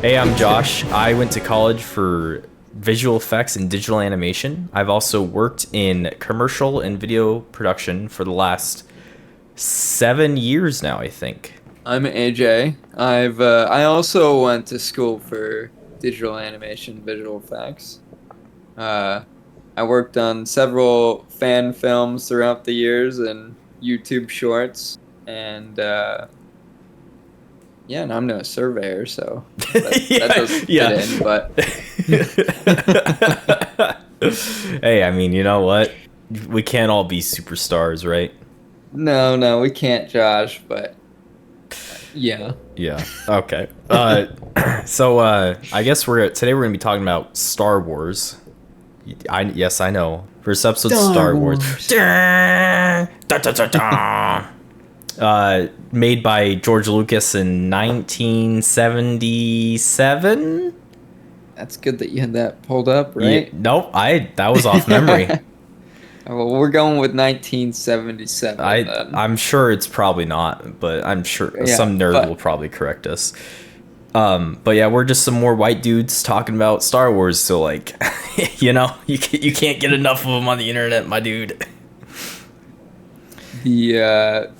Hey, I'm Josh. I went to college for visual effects and digital animation. I've also worked in commercial and video production for the last 7 years now, I think. I'm AJ. I also went to school for digital animation, visual effects. Uh, I worked on several fan films throughout the years and YouTube shorts, and yeah, and I'm no surveyor, so that Yeah, doesn't fit yeah. in. But Hey, I mean, you know what? We can't all be superstars, right? no, no, we can't, Josh. But yeah, Yeah. Okay. I guess today we're gonna be talking about Star Wars. Yes, I know. First episode, Star Star Wars. Wars. Dun, dun, dun, dun, dun. Made by George Lucas in 1977. That's good that you had that pulled up, Yeah, right? nope, I that was off memory. Well, we're going with 1977 then. I'm sure it's probably not, but I'm sure Yeah, some nerd will but probably correct us. But yeah, we're just some more white dudes talking about Star Wars. So like, you can't get enough of them on the internet, my dude. the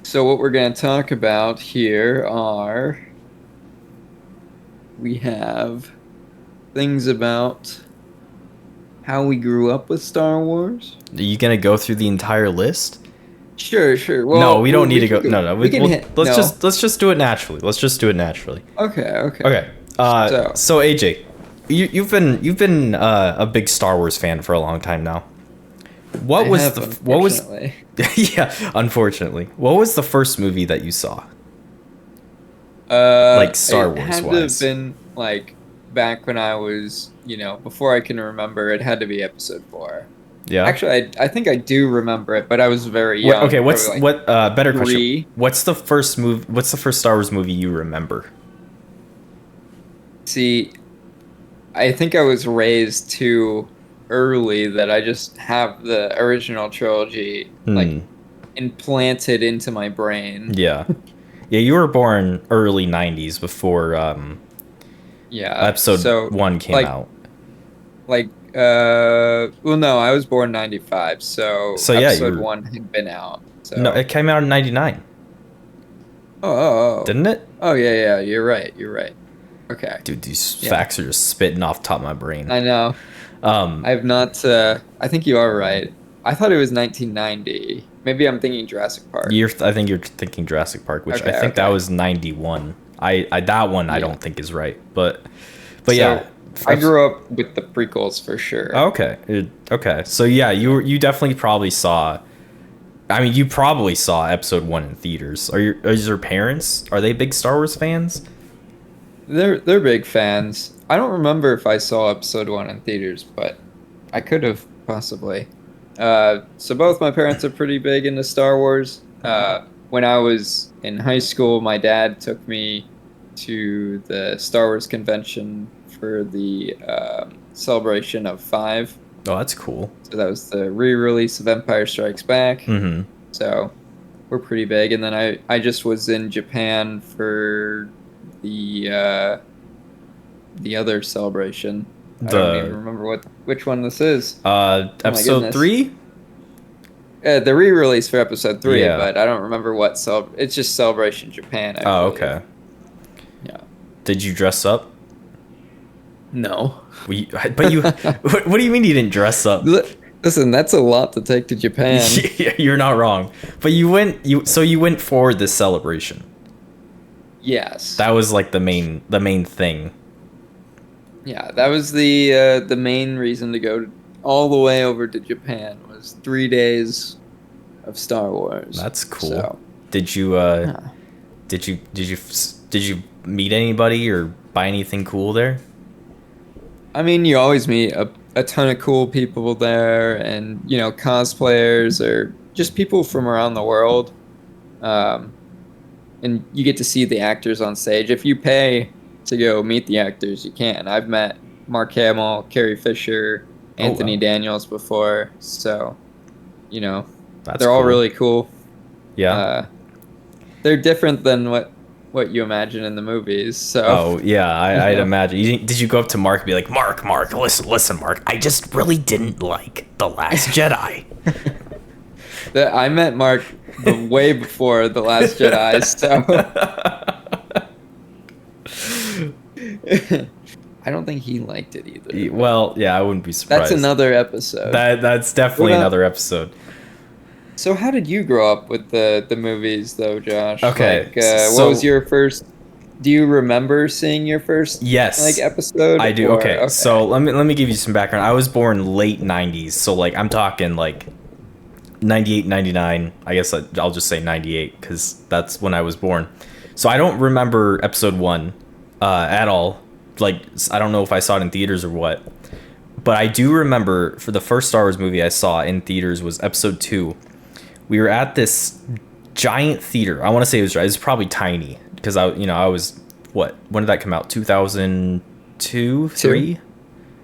so what we're going to talk about here are we have things about how we grew up with Star Wars. Are you gonna go through the entire list? Sure, sure. No, Well, we don't need to can go. No, no. we can We'll, hit let's no. just do it naturally. Let's just do it naturally. Okay, okay. Okay. So So AJ, you've been a big Star Wars fan for a long time now. I What was have, the what was unfortunately. yeah, unfortunately. What was the first movie that you saw? Like Star It Wars had to have wise. been like back when I was, before I can remember, it had to be episode 4. Yeah. Actually, I think I do remember it, but I was very What, young. okay, Probably what's like what better question. 3. What's the first Star Wars movie you remember? See, I think I was raised too early that I just have the original trilogy like Hmm. implanted into my brain. Yeah. Yeah, you were born early 90s before Yeah. episode So 1 came like out. like well no, I was born 95, so So yeah, you episode were 1 had been out. no, So it came out in 99, oh. didn't it? Oh yeah, yeah, you're right. You're right. Okay. Dude, these Yeah. facts are just spitting off the top of my brain. I know. Um, I have not I think you are right. I thought it was 1990. Maybe I'm thinking Jurassic Park. I think you're thinking Jurassic Park, which I Okay, think that okay. was 91. I that one I Yeah. don't think is right, but yeah. So I grew up with the prequels for sure. Okay. Okay. So yeah, you definitely probably saw. I mean, you probably saw episode 1 in theaters. Is your parents, are they big Star Wars fans? They're big fans. I don't remember if I saw episode 1 in theaters, but I could have possibly. So both my parents are pretty big into Star Wars. When I was in high school, my dad took me to the Star Wars convention for the celebration of 5. Oh, that's cool. So that was the re-release of Empire Strikes Back. Mm-hmm. So we're pretty big. And then I just was in Japan for the other celebration. I don't even remember which one this is. Episode goodness. 3? The re-release for episode 3, Yeah. but I don't remember what it's just Celebration Japan, I Oh, believe. okay. Yeah. Did you dress up? No. But you, what do you mean you didn't dress up? Listen, that's a lot to take to Japan. You're not wrong. But you went for this celebration. Yes. That was like the main thing. Yeah, that was the main reason to go all the way over to Japan was 3 days of Star Wars. That's cool. So, Did you yeah. did you meet anybody or buy anything cool there? I mean, you always meet a ton of cool people there, and cosplayers or just people from around the world. And you get to see the actors on stage. If you pay to go meet the actors, you can. I've met Mark Hamill, Carrie Fisher, Oh, Anthony wow. Daniels before, so That's they're all cool. really cool. Yeah. They're different than what what you imagine in the movies. So Oh yeah, I'd yeah. imagine. Did you go up to Mark and be like, Mark, listen, Mark. I just really didn't like The Last Jedi. I met Mark way before The Last Jedi, so I don't think he liked it either. Well, yeah, I wouldn't be surprised. That's another episode. That's What definitely about, another episode. so how did you grow up with the movies though, Josh? Okay, Like what so was your first, do you remember seeing your first like yes, episode? I do. Or Okay, so let me give you some background. I was born late '90s, so like I'm talking like 98, 99. I guess I'll just say 98 because that's when I was born. So I don't remember episode 1 at all. Like, I don't know if I saw it in theaters or what. But I do remember for the first Star Wars movie I saw in theaters was episode 2. We were at this giant theater. I want to say it was probably tiny because I was, what? When did that come out? 2002, 3?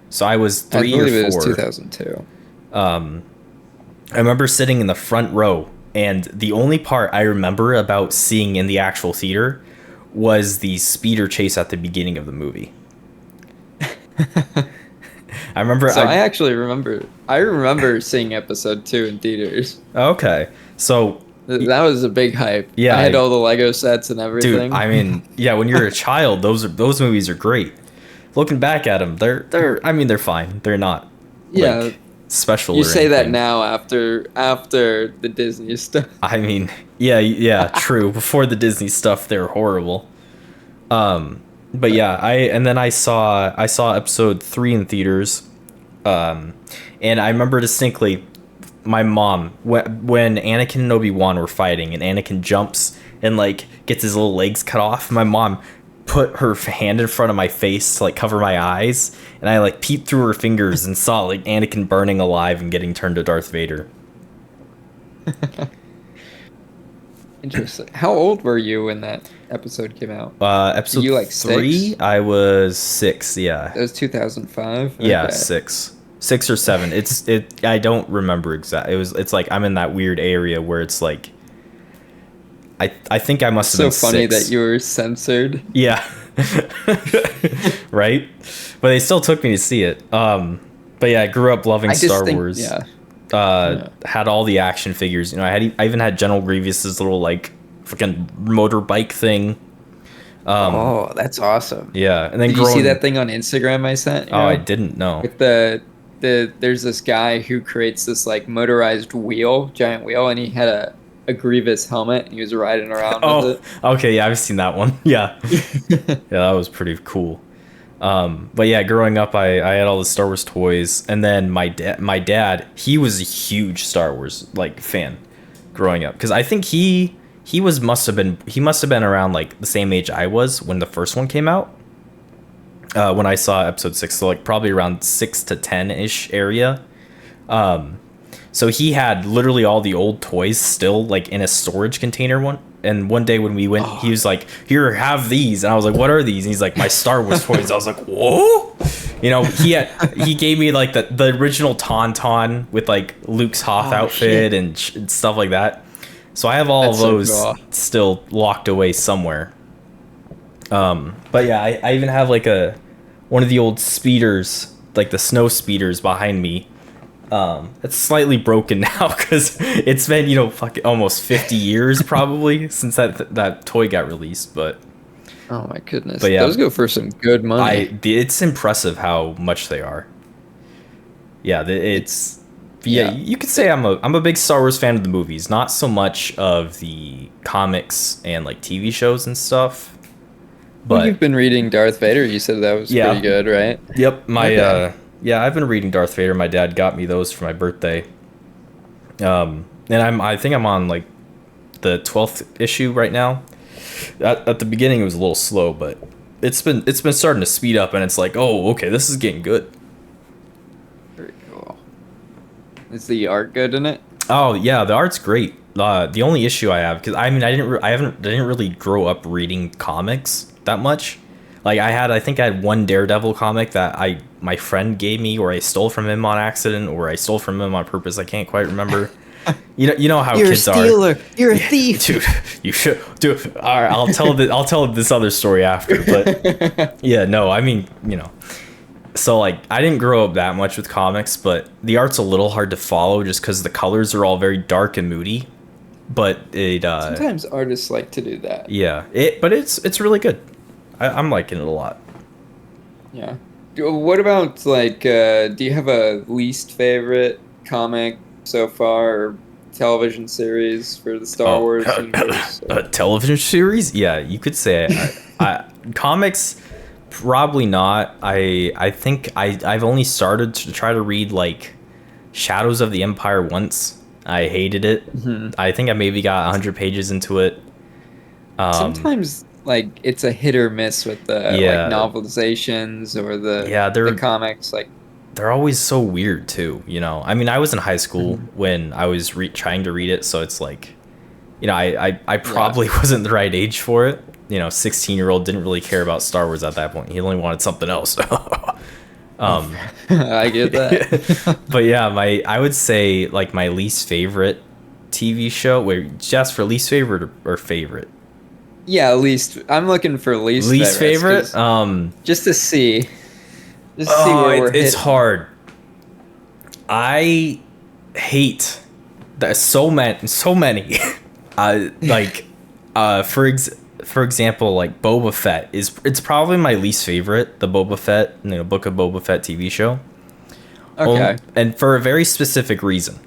So I was 3 I believe or 4. it was 2002. I remember sitting in the front row, and the only part I remember about seeing in the actual theater was the speeder chase at the beginning of the movie. I remember. So I actually remember. I remember seeing episode 2 in theaters. Okay, so That was a big hype. Yeah, I had all the Lego sets and everything. dude, I mean, yeah, when you're a child, those movies are great. Looking back at them, they're fine. They're not yeah. like, special. You or say that anything. now after the Disney stuff. I mean, yeah, true. Before the Disney stuff, they're horrible. But yeah, I saw episode 3 in theaters, and I remember distinctly my mom when Anakin and Obi-Wan were fighting, and Anakin jumps and like gets his little legs cut off. My mom put her hand in front of my face to like cover my eyes, and I like peeped through her fingers and saw like Anakin burning alive and getting turned to Darth Vader. Interesting. How old were you when that episode came out? Episode You like 3, 6? I was 6. Yeah, That was 2005. yeah, Okay. 6 or 7. I don't remember exactly. It's like I'm in that weird area where it's like I think I must have So been funny 6. that you were censored. Yeah. Right? But they still took me to see it. But yeah, I grew up loving I just Star think, Wars. yeah. Had all the action figures. I even had General Grievous's little like fucking motorbike thing. Oh, that's awesome. Yeah, and then Did you see that thing on Instagram I sent? You Oh, know? I didn't know. With there's this guy who creates this like motorized giant wheel, and he had a Grievous helmet, and he was riding around with Okay, yeah, I've seen that one. Yeah, it. yeah, that was pretty cool. But yeah, growing up, I had all the Star Wars toys, and then my dad, he was a huge Star Wars like fan, growing up, because I think he must have been around like the same age I was when the first one came out. When I saw episode 6, so like probably around 6 to 10-ish area. So he had literally all the old toys still like in a storage container and one day when we went, he was like, "Here, have these." And I was like, "What are these?" And he's like, "My Star Wars toys." I was like, "Whoa!" He gave me like the original Tauntaun with like Luke's Hoth outfit and stuff like that. So I have all That's of those so cool. still locked away somewhere. But yeah, I even have like one of the old speeders, like the snow speeders behind me. It's slightly broken now because it's been, fucking almost 50 years probably since that toy got released. But Oh my goodness. But yeah. Those go for some good money. it's impressive how much they are. Yeah, Yeah. you could say I'm a big Star Wars fan of the movies, not so much of the comics and like TV shows and stuff. Well, But you've been reading Darth Vader. You said that was Yeah. pretty good, right? yep, Okay. Yeah, I've been reading Darth Vader. My dad got me those for my birthday. And I think I'm on like the 12th issue right now. At the beginning it was a little slow, but it's been starting to speed up, and it's like, oh, okay, this is getting good. Very cool. Is the art good in it? Oh yeah, the art's great. The only issue I have, because I mean I didn't really grow up reading comics that much. Like I think I had one Daredevil comic that my friend gave me, or I stole from him on accident, or I stole from him on purpose. I can't quite remember. You know how You're a kids are. stealer. You're a Yeah, thief. dude. You should, dude. All right, I'll tell this other story after. But yeah, no, I mean, so like I didn't grow up that much with comics, but the art's a little hard to follow just because the colors are all very dark and moody. But it, Sometimes artists like to do that. yeah, but it's really good. I'm liking it a lot. Yeah. What about like? Do you have a least favorite comic so far, or television series for the Star Oh, Wars universe? a television series? Yeah, you could say it. Comics, probably not. I think I've only started to try to read like Shadows of the Empire once. I hated it. Mhm. I think I maybe got 100 pages into it. Sometimes like it's a hit or miss with the like Yeah, novelizations or yeah, the comics. Like, they're always so weird too. I mean, I was in high school Mhm. when I was trying to read it, so it's like, I Yeah. probably wasn't the right age for it. 16-year-old didn't really care about Star Wars at that point. He only wanted something else. um, I get that. but yeah, I would say like my least favorite TV show. Wait, just for least favorite or favorite? Yeah, least I'm looking for least Least favorites, favorite? 'cause just to see, Oh, where we're it's hitting. hard. I hate that so many. Like, for example, like Boba Fett it's probably my least favorite. The Boba Fett, Book of Boba Fett TV show. Okay. And for a very specific reason.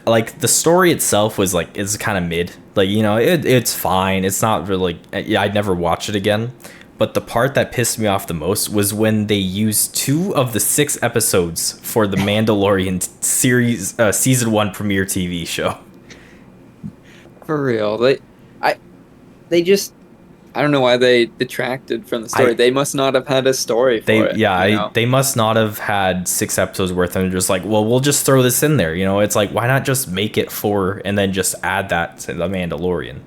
Like the story itself was like is kind of mid. Like it's fine. It's not really. Yeah, I'd never watch it again. But the part that pissed me off the most was when they used 2 of the 6 episodes for the Mandalorian series season 1 premiere TV show. For real. They just I don't know why they detracted from the story. I They must not have had a story for it. they must not have had 6 episodes worth and they're just like, well, we'll just throw this in there. It's like, why not just make it 4 and then just add that to the Mandalorian?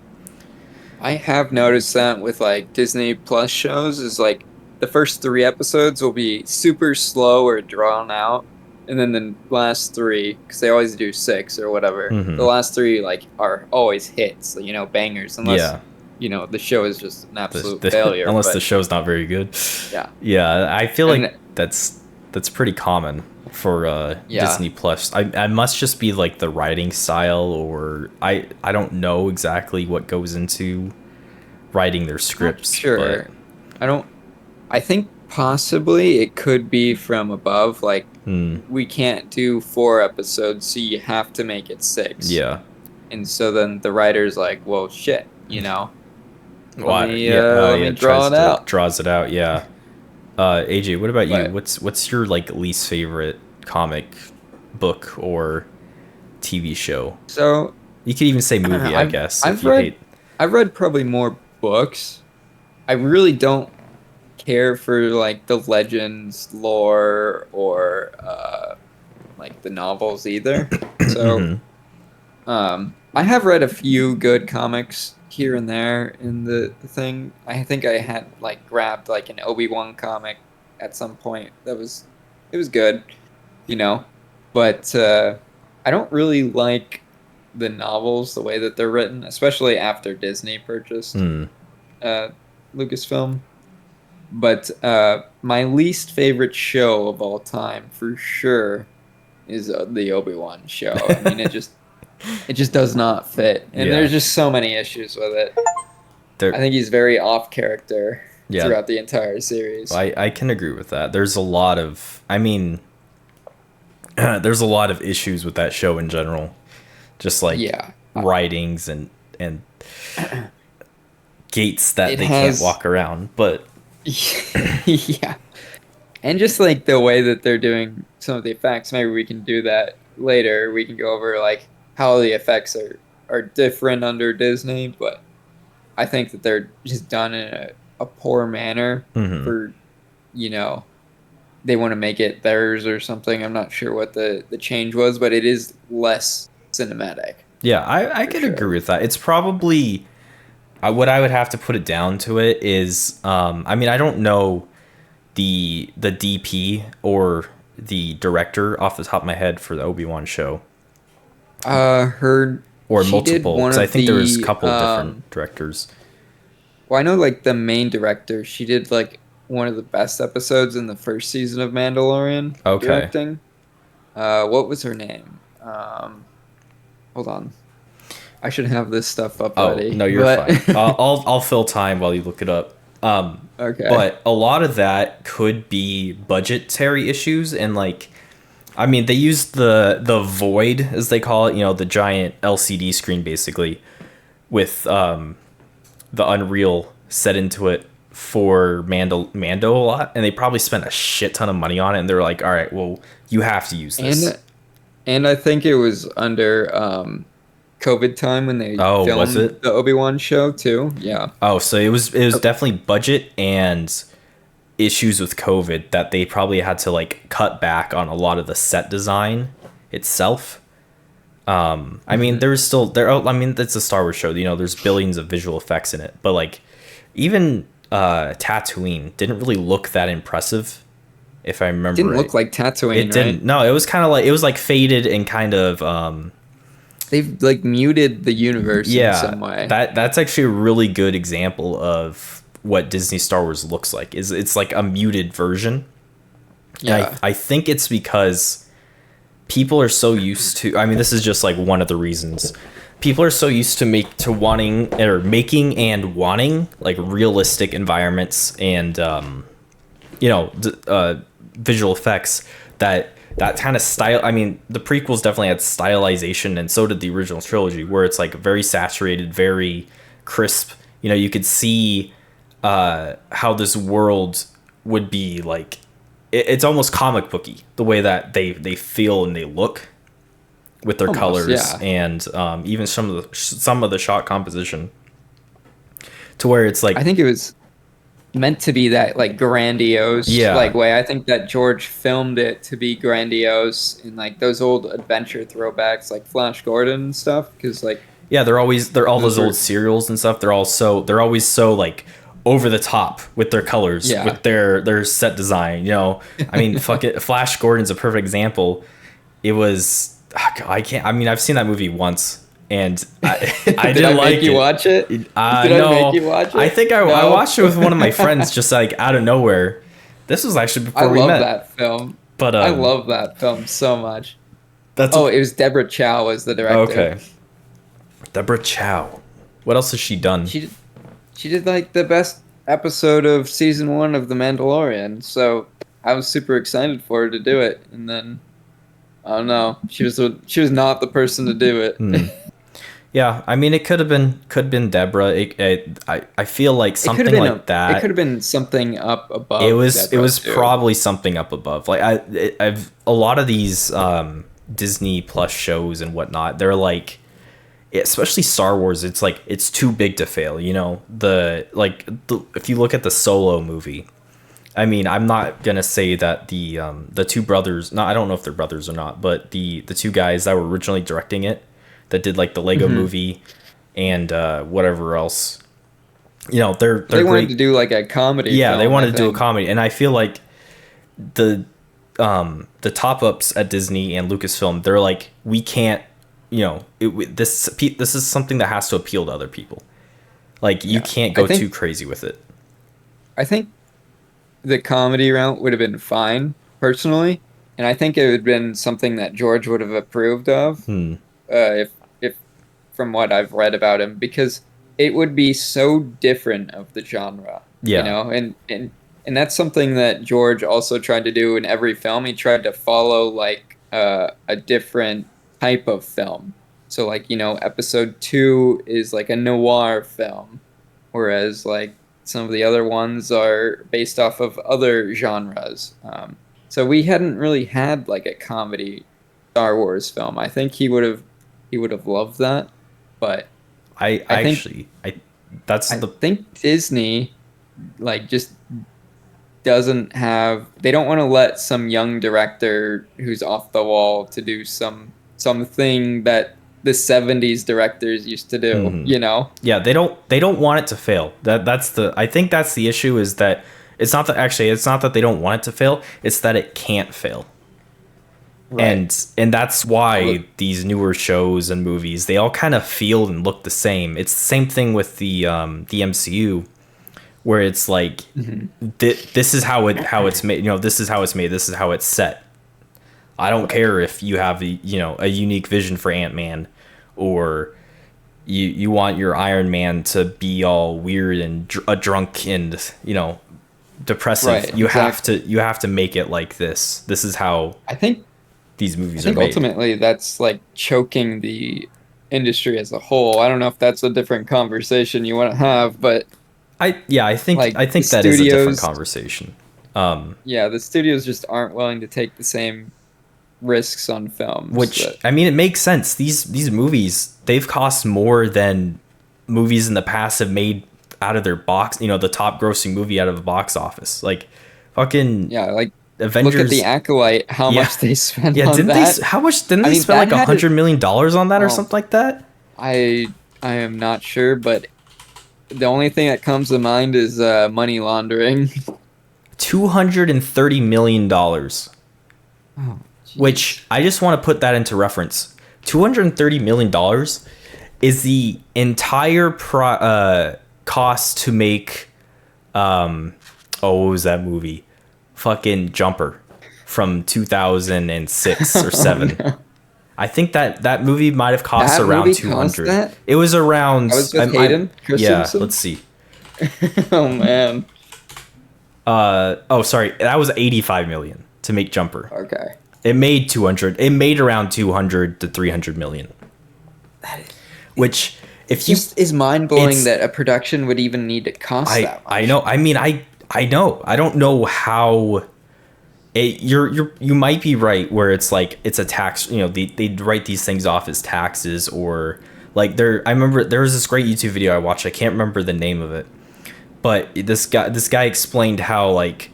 I have noticed that with like Disney Plus shows is like the first 3 episodes will be super slow or drawn out, and then the last 3, because they always do 6 or whatever, Mhm. the last 3 like are always hits, bangers, unless Yeah. The show is just an absolute The- failure. unless but, the show's not very good. yeah, Yeah, I feel And- like that's pretty common for Yeah. Disney Plus. I must just be like the writing style, or I don't know exactly what goes into writing their scripts. sure. I think possibly it could be from above. Like, we can't do 4 episodes, so you have to make it 6. Yeah. And so then the writer's like, well, shit, Let me draw it out. Draws it out. Yeah. AJ, what about you? But- What's your like least favorite comic book or TV show? So You could even say movie, I guess. I've read probably more books. I really don't care for like the legends lore or like the novels either. So I have read a few good comics here and there in the thing. I think I had like grabbed like an Obi-Wan comic at some point. It was good, but I don't really like the novels the way that they're written, especially after Disney purchased Lucasfilm. But my least favorite show of all time, for sure, is the Obi-Wan show. I mean, it just does not fit, and Yeah. there's just so many issues with it. I think he's very off character throughout the entire series. I can agree with that. There's a lot of, there's a lot of issues with that show in general. Just like writings and gates that they can't walk around. But yeah. And just like the way that they're doing some of the effects, maybe we can do that later. We can go over like how the effects are different under Disney, but I think that they're just done in a poor manner for, they want to make it theirs or something. I'm not sure what the change was, but it is less cinematic. Yeah, I can agree with that. It's probably, what I would have to put it down to it is, I don't know the DP or the director off the top of my head for the Obi-Wan show. Her or she did multiple? one Because I of think there was a the couple different directors. well, I know like the main director, she did like one of the best episodes in the first season of Mandalorian Okay. directing. What was her name? Hold on. I should have this stuff up Oh ready, no, you're but fine. I'll fill time while you look it up. okay. But a lot of that could be budgetary issues and like, I mean, they used the void as they call it, the giant LCD screen basically with the Unreal set into it for Mando a lot, and they probably spent a shit ton of money on it, and they're like, all right, well, you have to use this. And I think it was under COVID time when they Oh, was filmed it? the Obi-Wan show too. Yeah. Oh, so it was Uh, definitely budget and issues with COVID that they probably had to like cut back on a lot of the set design itself. I mean, mhm. there's still there. I mean, it's a Star Wars show. There's billions of visual effects in it, but like even Tatooine didn't really look that impressive, if I remember Didn't right. look like It Tatooine, right? didn't. No, it was kind of like it was like faded and kind of They've like muted the universe in yeah. some way. That's actually a really good example of what Disney Star Wars looks like. Is it's like a muted version. And Yeah. I think it's because people are so used to, I mean, this is just like one of the reasons. People are so used to making and wanting like realistic environments and visual effects that kind of style. I mean, the prequels definitely had stylization, and so did the original trilogy, where it's like very saturated, very crisp. You could see how this world would be like. It's almost comic booky the way that they feel and they look with their Almost, colors yeah. and even some of the shot composition to where it's I like think it was meant to be that like grandiose yeah. like way. I think that George filmed it to be grandiose in like those old adventure throwbacks like Flash Gordon and stuff because like Yeah, they're all those those old were serials and stuff. They're always so like over the top with their colors, yeah. with their set design. I mean, fuck it. Flash Gordon's a perfect example. It was I can't. I mean, I've seen that movie once, and I Did I didn't make like you it. watch it? Did I make No, you watch I it? think I No. watched it with one of my friends just like out of nowhere. This was actually I before we love met, that film. but I love that film so much. that's Oh, it was Deborah Chow was the director. okay. Deborah Chow. What else has she done? She did, she did like the best episode of season 1 of The Mandalorian. So I was super excited for her to do it, and then I don't know, she was not the person to do Hmm. it. Yeah, I mean, it could have been Deborah. I feel like It could have something been like it could that. have been something up It above was it Deborah was too. probably something up above. Like I've a lot of these Disney Plus shows and whatnot. They're like, especially Star Wars. It's like it's too big to fail. If you look at the Solo movie. I mean, I'm not gonna say that the two brothers. No, I don't know if they're brothers or not, but the two guys that were originally directing it, that did like the Lego Hmm. movie and whatever else. They're They wanted to great. do like a comedy Yeah, they film, I wanted to do a think. comedy, and I feel like the top ups at Disney and Lucasfilm, they're like, we can't. This is something that has to appeal to other people. Like you Yeah. can't I go too think crazy with it. I think the comedy route would have been fine personally, and I think it would have been something that George would have approved of, Hmm. if from what I've read about him, because it would be so different of the genre, Yeah. and that's something that George also tried to do in every film. He tried to follow like a different type of film. So like episode 2 is like a noir film, whereas like some of the other ones are based off of other genres. So we hadn't really had like a comedy Star Wars film. I think he would have loved that, but I I think actually I that's I the think Disney like just doesn't have they don't want to let some young director who's off the wall to do something that the 70s directors used to do, mhm. Yeah, they don't want it to fail. I think that's the issue, is that it's not that they don't want it to fail, it's that it can't fail. Right. And that's why Well, these newer shows and movies, they all kind of feel and look the same. It's the same thing with the MCU, where it's like mhm. this is how it's made. You know, this is how it's made. This is how it's set. I don't Right. care if you have a unique vision for Ant-Man, or you want your Iron Man to be all weird and drunk and depressive. Right. You have to make it like this. This is how I think these I movies are think made. ultimately that's like choking the industry as a whole. I don't know if that's a different conversation you want to have, but like I the think that is a different studios, conversation. yeah, the studios just aren't willing to take the same risks on films Which, that I mean, it makes sense. These movies, they've cost more than movies in the past have made out of their box. You know, the top grossing movie out of the box office, like fucking yeah, like look at the Avengers. Acolyte, how Yeah, much they spent yeah. on Didn't they? that. How much didn't I they mean, spend that like had it. $100 million on that or Well, something like that? I am not sure, but the only thing that comes to mind is money laundering. $230 million. Oh, Which jeez. I just want to put that into reference. $230 million is the entire cost to make what was that movie? Fucking Jumper from 2006 or Oh 7. no. I think that movie might have cost That around movie cost 200. that? It was That around was with I Hayden yeah, Christensen? let's see. Oh man. Oh sorry, that was 85 million to make Jumper. Okay. It made 200. It made around 200 to 300 million. That is, Which it if you just is mind blowing it's that a production would even need to cost that I much. know. I mean, I know. I don't know how you might be right where it's like it's a tax. You know, they write these things off as taxes, or like I remember there was this great YouTube video I watched. I can't remember the name of it, but this guy explained how like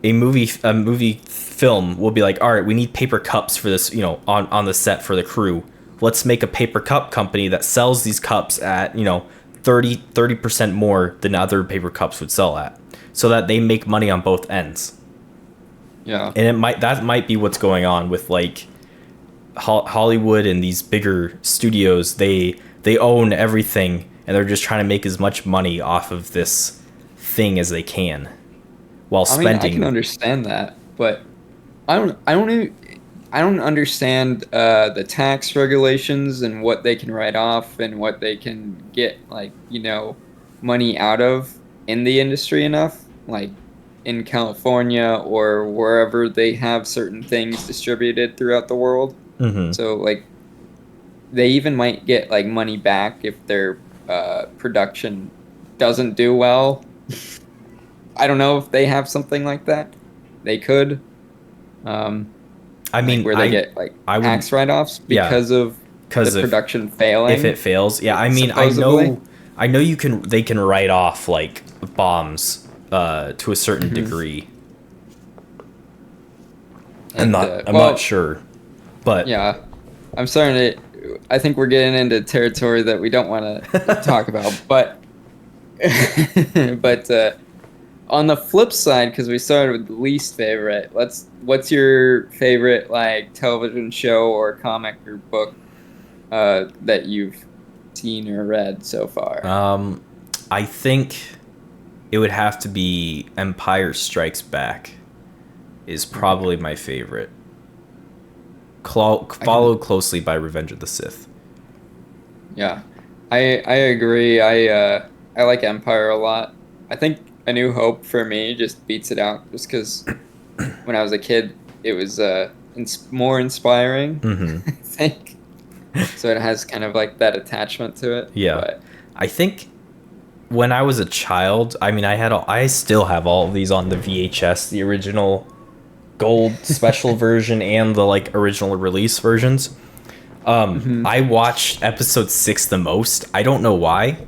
a movie film will be like, all right, we need paper cups for this, on the set for the crew. Let's make a paper cup company that sells these cups at 30% more than other paper cups would sell at, so that they make money on both ends. Yeah. And that might be what's going on with like Hollywood and these bigger studios. They own everything, and they're just trying to make as much money off of this thing as they can, while I mean, I can spending. understand that, but I don't understand the tax regulations and what they can write off and what they can get like, money out of in the industry enough, like in California or wherever they have certain things distributed throughout the world. Hmm. So like they even might get like money back if their production doesn't do well. I don't know if they have something like that. They could. Um, I like mean, where they get like I would, tax write-offs yeah, because of the because production if it failing, fails, yeah. I mean, supposedly. I know they can write off like bombs to a certain Hmm. degree. And I'm not well, sure, but yeah, I'm starting to. I think we're getting into territory that we don't want to talk about, but but on the flip side, because we started with the least favorite, what's your favorite like television show or comic or book that you've seen or read so far? I think it would have to be Empire Strikes Back is Okay. probably my favorite. I can, Followed closely by Revenge of the Sith. yeah, I agree. I like Empire a lot. I think A New Hope for me just beats it out, just because when I was a kid, it was more inspiring. Hmm. I think so. It has kind of like that attachment to it, Yeah, but I think when I was a child, I mean, I still have all of these on the VHS, the original gold special version and the like original release versions. mhm. I watched episode 6 the most. I don't know why.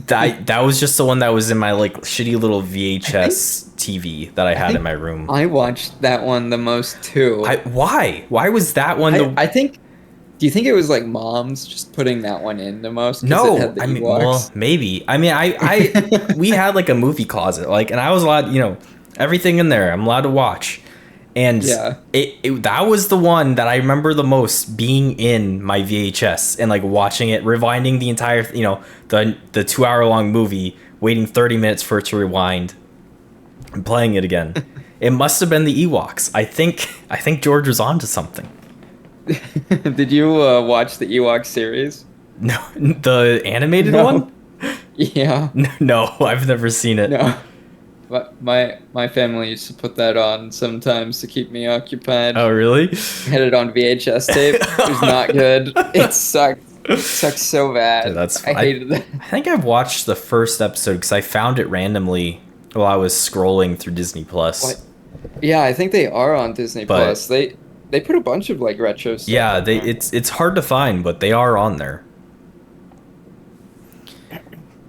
That was just the one that was in my like shitty little I think VHS TV that I I had in think my room. I watched that one the most too. Why was that one the I think. Do you think it was like moms just putting that one in the most because it No, had the I mean, well, Ewoks? maybe. I mean, we had like a movie closet, like, and I was allowed, everything in there. I'm allowed to watch, And Yeah. that was the one that I remember the most, being in my VHS and like watching it, rewinding the entire, the 2 hour long movie, waiting 30 minutes for it to rewind, and playing it again. It must have been the Ewoks. I think George was onto something. Did you watch the Ewok series? No, the animated No. one? Yeah. No, I've never seen it. No. But my family used to put that on sometimes to keep me occupied. Oh, really? Had it on VHS tape. It was not good. It sucked. It sucked so bad. Dude, that's I hated that. I think I've watched the first episode because I found it randomly while I was scrolling through Disney Plus. What? Yeah, I think they are on Disney But- Plus. They put a bunch of like retro stuff. Yeah, on there. it's hard to find, but they are on there.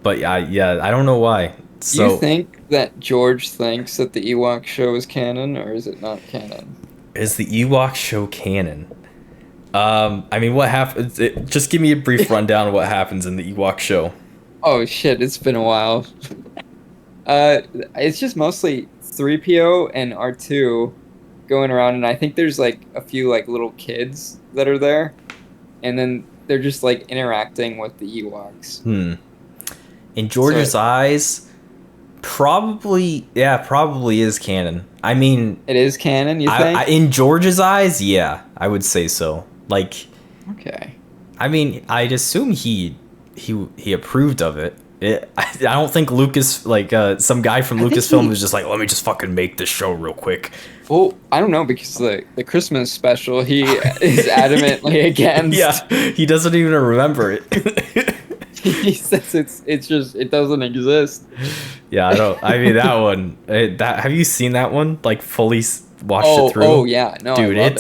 But yeah, I don't know why. Do So you think that George thinks that the Ewok show is canon, or is it not canon? is the Ewok show canon? I mean, what happens? Just give me a brief rundown of what happens in the Ewok show. Oh shit, it's been a while. It's just mostly 3PO and R2 going around, and I think there's like a few like little kids that are there, and then they're just like interacting with the Ewoks. In George's eyes, probably is canon. I mean, It is canon, you think? in George's eyes, yeah, I would say so. Like, Okay. I mean, I'd assume he approved of it. I don't think Lucas, like some guy from I think Lucasfilm he- was just like, let me just fucking make this show real quick. Well, I don't know because the Christmas special he is adamantly against. Yeah, he doesn't even remember it. He says it doesn't exist. Yeah, I mean that one. Have you seen that one? Like fully watched Oh, it through? oh yeah, no, Dude, I love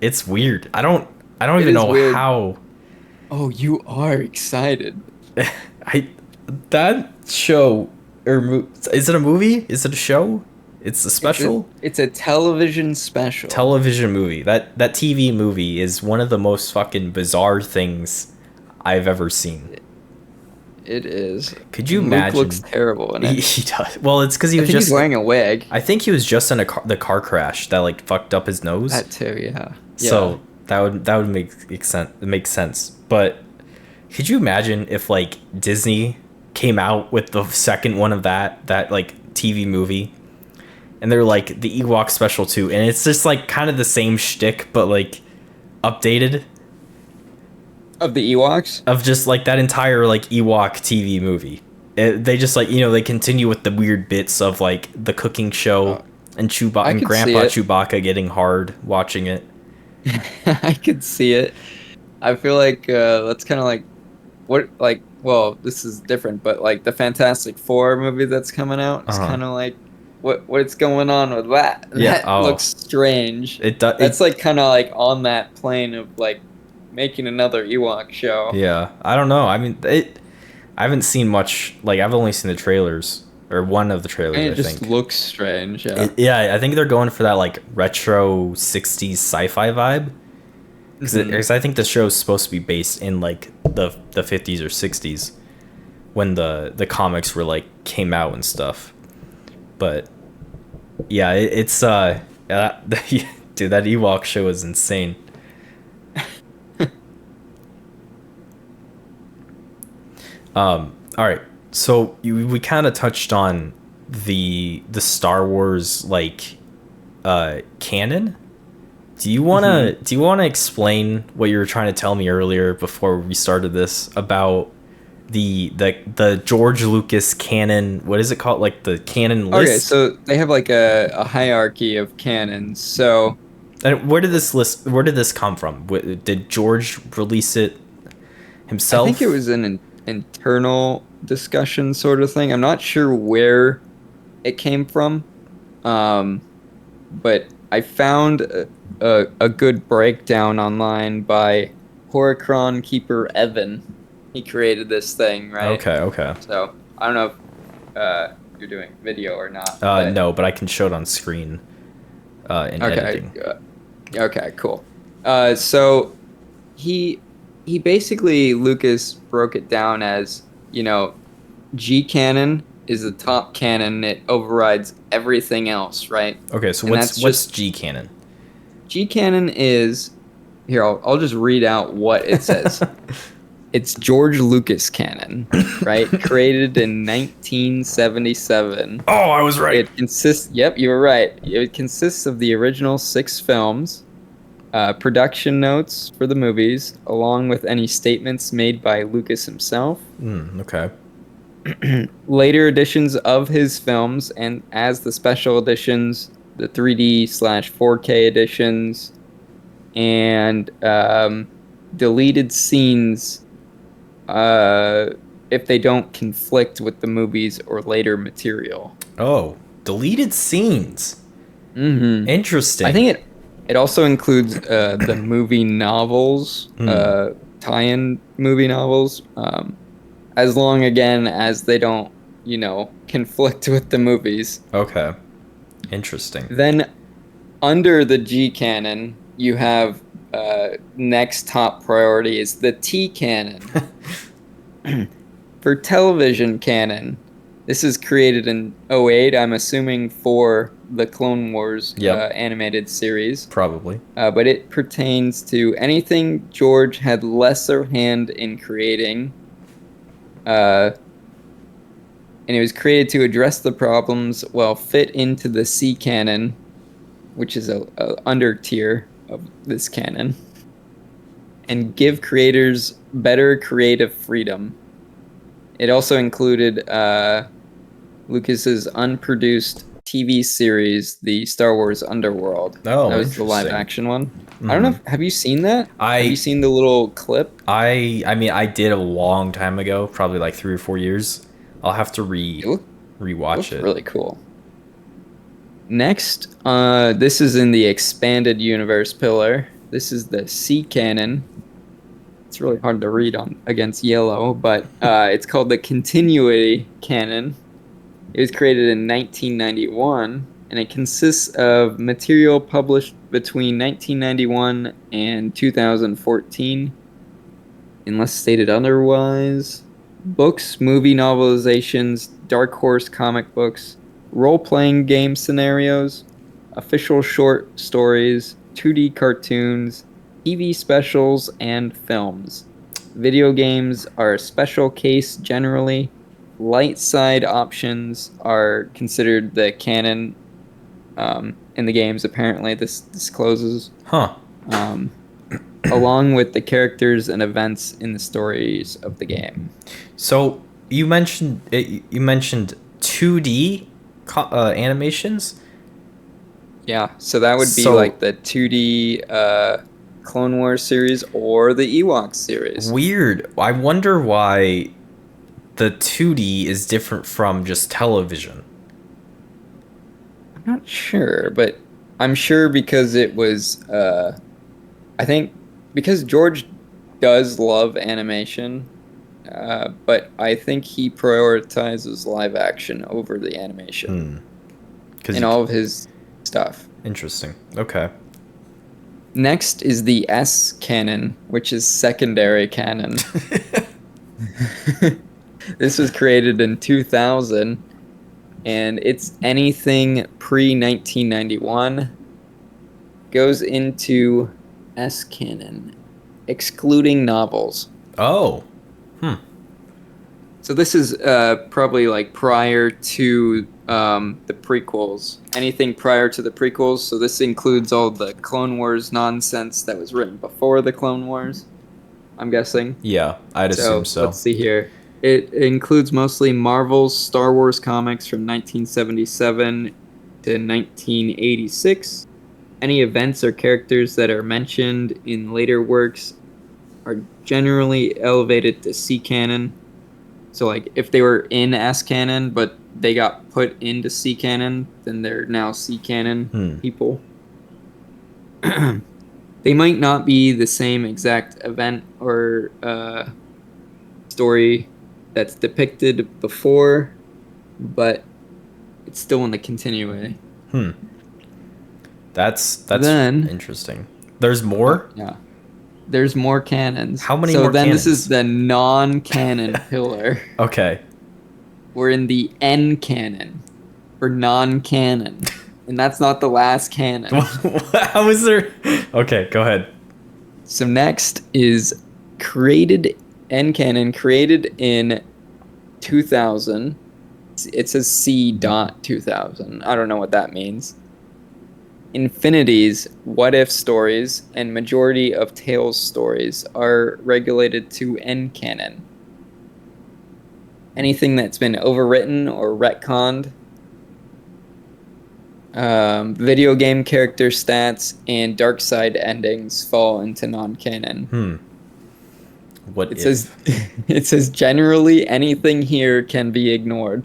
it's weird. I don't It even is know weird. how. Oh, you are excited. That show is it a movie? Is it a show? It's a special It's a television special. television movie. That TV movie is one of the most fucking bizarre things I've ever seen. It is. Could you Luke imagine? looks terrible in it. He does. Well, it's because he I was think just. he's wearing a wig. I think he was just in the car crash that like fucked up his nose. That too, yeah. So that would make sense. But could you imagine if like Disney came out with the second one of that like TV movie, and they're like the Ewok special too, and it's just like kind of the same shtick but like updated Of the Ewoks? of just like that entire like Ewok TV movie. They just like they continue with the weird bits of like the cooking show and I and could Grandpa see it. Chewbacca getting hard watching it. I could see it. I feel like that's kind of like well, this is different, but like the Fantastic Four movie that's coming out is kind of like what's going on with that? Yeah, That looks strange. That's like kind of like on that plane of like making another Ewok show. Yeah, I don't know. I mean, I haven't seen much. Like, I've only seen the trailers or one of the trailers. And it I just think. looks strange. Yeah. Yeah, I think they're going for that like retro '60s sci-fi vibe. Because I think the show is supposed to be based in like the 50s or 60s when the comics were like came out and stuff. But yeah, it's dude, that Ewok show is insane. All right, so we kind of touched on the Star Wars like canon. Do you wanna explain what you were trying to tell me earlier before we started this about the George Lucas canon? What is it called? Like the canon list? Okay, so they have like a hierarchy of canons. So And where did this come from? Did George release it himself? I think it was an internal discussion sort of thing. I'm not sure where it came from, but I found a good breakdown online by Horicron Keeper Evan. He created this thing, right? Okay. So I don't know if you're doing video or not. No, but I can show it on screen in editing. Okay, cool. So he basically Lucas broke it down as G canon is the top canon. It overrides everything else, right? Okay, so And that's what's just G canon? G canon is here. I'll just read out what it says. It's George Lucas canon, right? Created in 1977. Oh, I was right. It consists. Yep, you were right. It consists of the original 6 films, production notes for the movies, along with any statements made by Lucas himself, Okay. later editions of his films, and as the special editions, the 3D/4K editions, and deleted scenes if they don't conflict with the movies or later material. Oh, deleted scenes. Mm-hmm. I Interesting. think it also includes the movie novels, tie-in movie novels, as long again as they don't, conflict with the movies. Okay. Interesting. Then under the G canon, you have next top priority is the T canon. For television canon, this is created in '08, I'm assuming for the Clone Wars Yep. animated series. Probably. But it pertains to anything George had lesser hand in creating. And it was created to address the problems while fit into the C canon, which is a under tier of this canon, and give creators better creative freedom. It also included Lucas's unproduced TV series, the Star Wars Underworld. Oh, that was the live interesting. action one. I don't know. Have you seen that? I- Have you seen the little clip? I mean, I did a long time ago, probably like 3 or 4 years. I'll have to rewatch Looks it. really cool. Next, this is in the expanded universe pillar. This is the C canon. It's really hard to read on against yellow, but it's called the continuity canon. It was created in 1991, and it consists of material published between 1991 and 2014, unless stated otherwise. Books, movie novelizations, Dark Horse comic books, role-playing game scenarios, official short stories, 2D cartoons, TV specials, and films. Video games are a special case generally. Light side options are considered the canon in the games, apparently. This discloses. Huh. Along with the characters and events in the stories of the game. So you mentioned 2D animations. Yeah, so that would be like the 2D Clone Wars series or the Ewoks series. Weird. I wonder why the 2D is different from just television. I'm not sure, but I'm sure because it was, I think, because George does love animation, but I think he prioritizes live action over the animation in all of his stuff. Interesting. Okay. Next is the S canon, which is secondary canon. This was created in 2000, and it's anything pre-1991. Goes into S canon, excluding novels. Oh. So this is probably like prior to the prequels. Anything prior to the prequels. So this includes all the Clone Wars nonsense that was written before the Clone Wars, I'm guessing. Yeah, I'd assume so. Let's see here. It includes mostly Marvel's Star Wars comics from 1977 to 1986. Any events or characters that are mentioned in later works are generally elevated to C canon. So, like, if they were in S canon, but they got put into C canon, then they're now C canon people. They might not be the same exact event or story that's depicted before, but it's still in the continuity. That's then, interesting. There's more? Yeah. There's more canons. How many more canons? So then canons? this is the non-canon pillar. Okay. we're in the N canon, or non-canon. And that's not the last canon. How is there? Okay, go ahead. So next is N canon, created in 2000. It says C.2000. I don't know what that means. Infinity's what if stories and majority of Tales stories are regulated to N canon. Anything that's been overwritten or retconned, video game character stats, and dark side endings fall into non-canon. What it says? It says generally anything here can be ignored.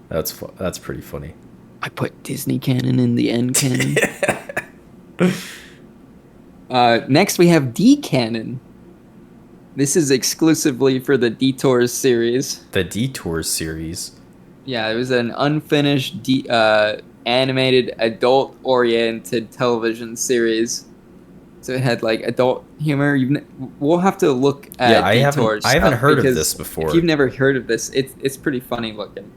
That's pretty funny. I put Disney canon in the N canon. Next we have D canon. This is exclusively for the Detours series. The Detours series. Yeah, it was an unfinished animated adult-oriented television series. So it had like adult humor. We'll have to look at Detours. I haven't heard of this before. If you've never heard of this, it's pretty funny looking.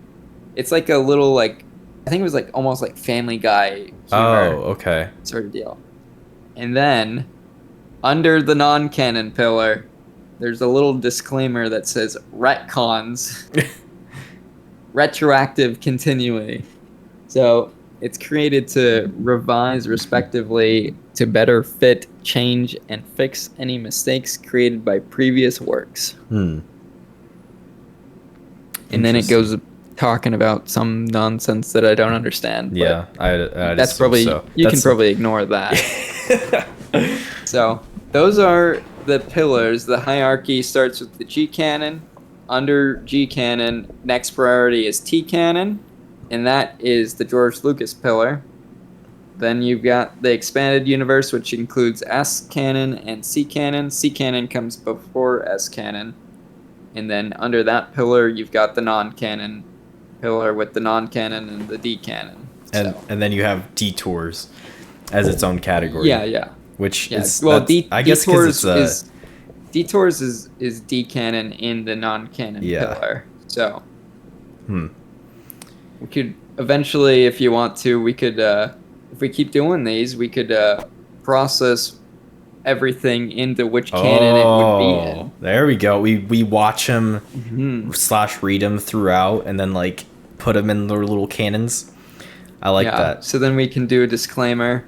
It's like a little like, I think it was like almost like Family Guy humor. Oh, okay. Sort of deal. And then under the non-canon pillar, there's a little disclaimer that says retcons. Retroactive continuity. So it's created to revise respectively to better fit, change, and fix any mistakes created by previous works. And then it goes talking about some nonsense that I don't understand. Yeah, that's probably so. You can probably ignore that. So those are the pillars. The hierarchy starts with the G canon. Under G canon, next priority is T canon, and that is the George Lucas pillar. Then you've got the expanded universe, which includes S canon and C canon. C canon comes before S canon. And then under that pillar, you've got the non-canon pillar with the non-canon and the D canon. And then you have Detours as its own category. Yeah. Which is, well, I guess because it's Detours is D canon in the non-canon pillar. So we could eventually, if you want to, we could if we keep doing these, we could process everything into which canon it would be in. There we go. We watch them / read them throughout, and then like put them in their little canons. I like that. So then we can do a disclaimer.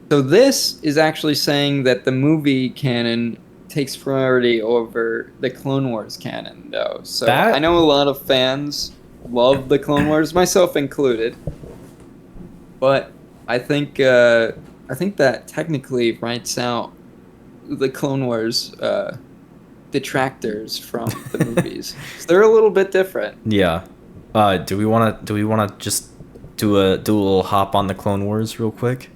So this is actually saying that the movie canon takes priority over the Clone Wars canon, though. So I know a lot of fans love the Clone Wars, myself included. But I think that technically writes out the Clone Wars detractors from the movies. So they're a little bit different. Yeah. Do we want to just do a little hop on the Clone Wars real quick?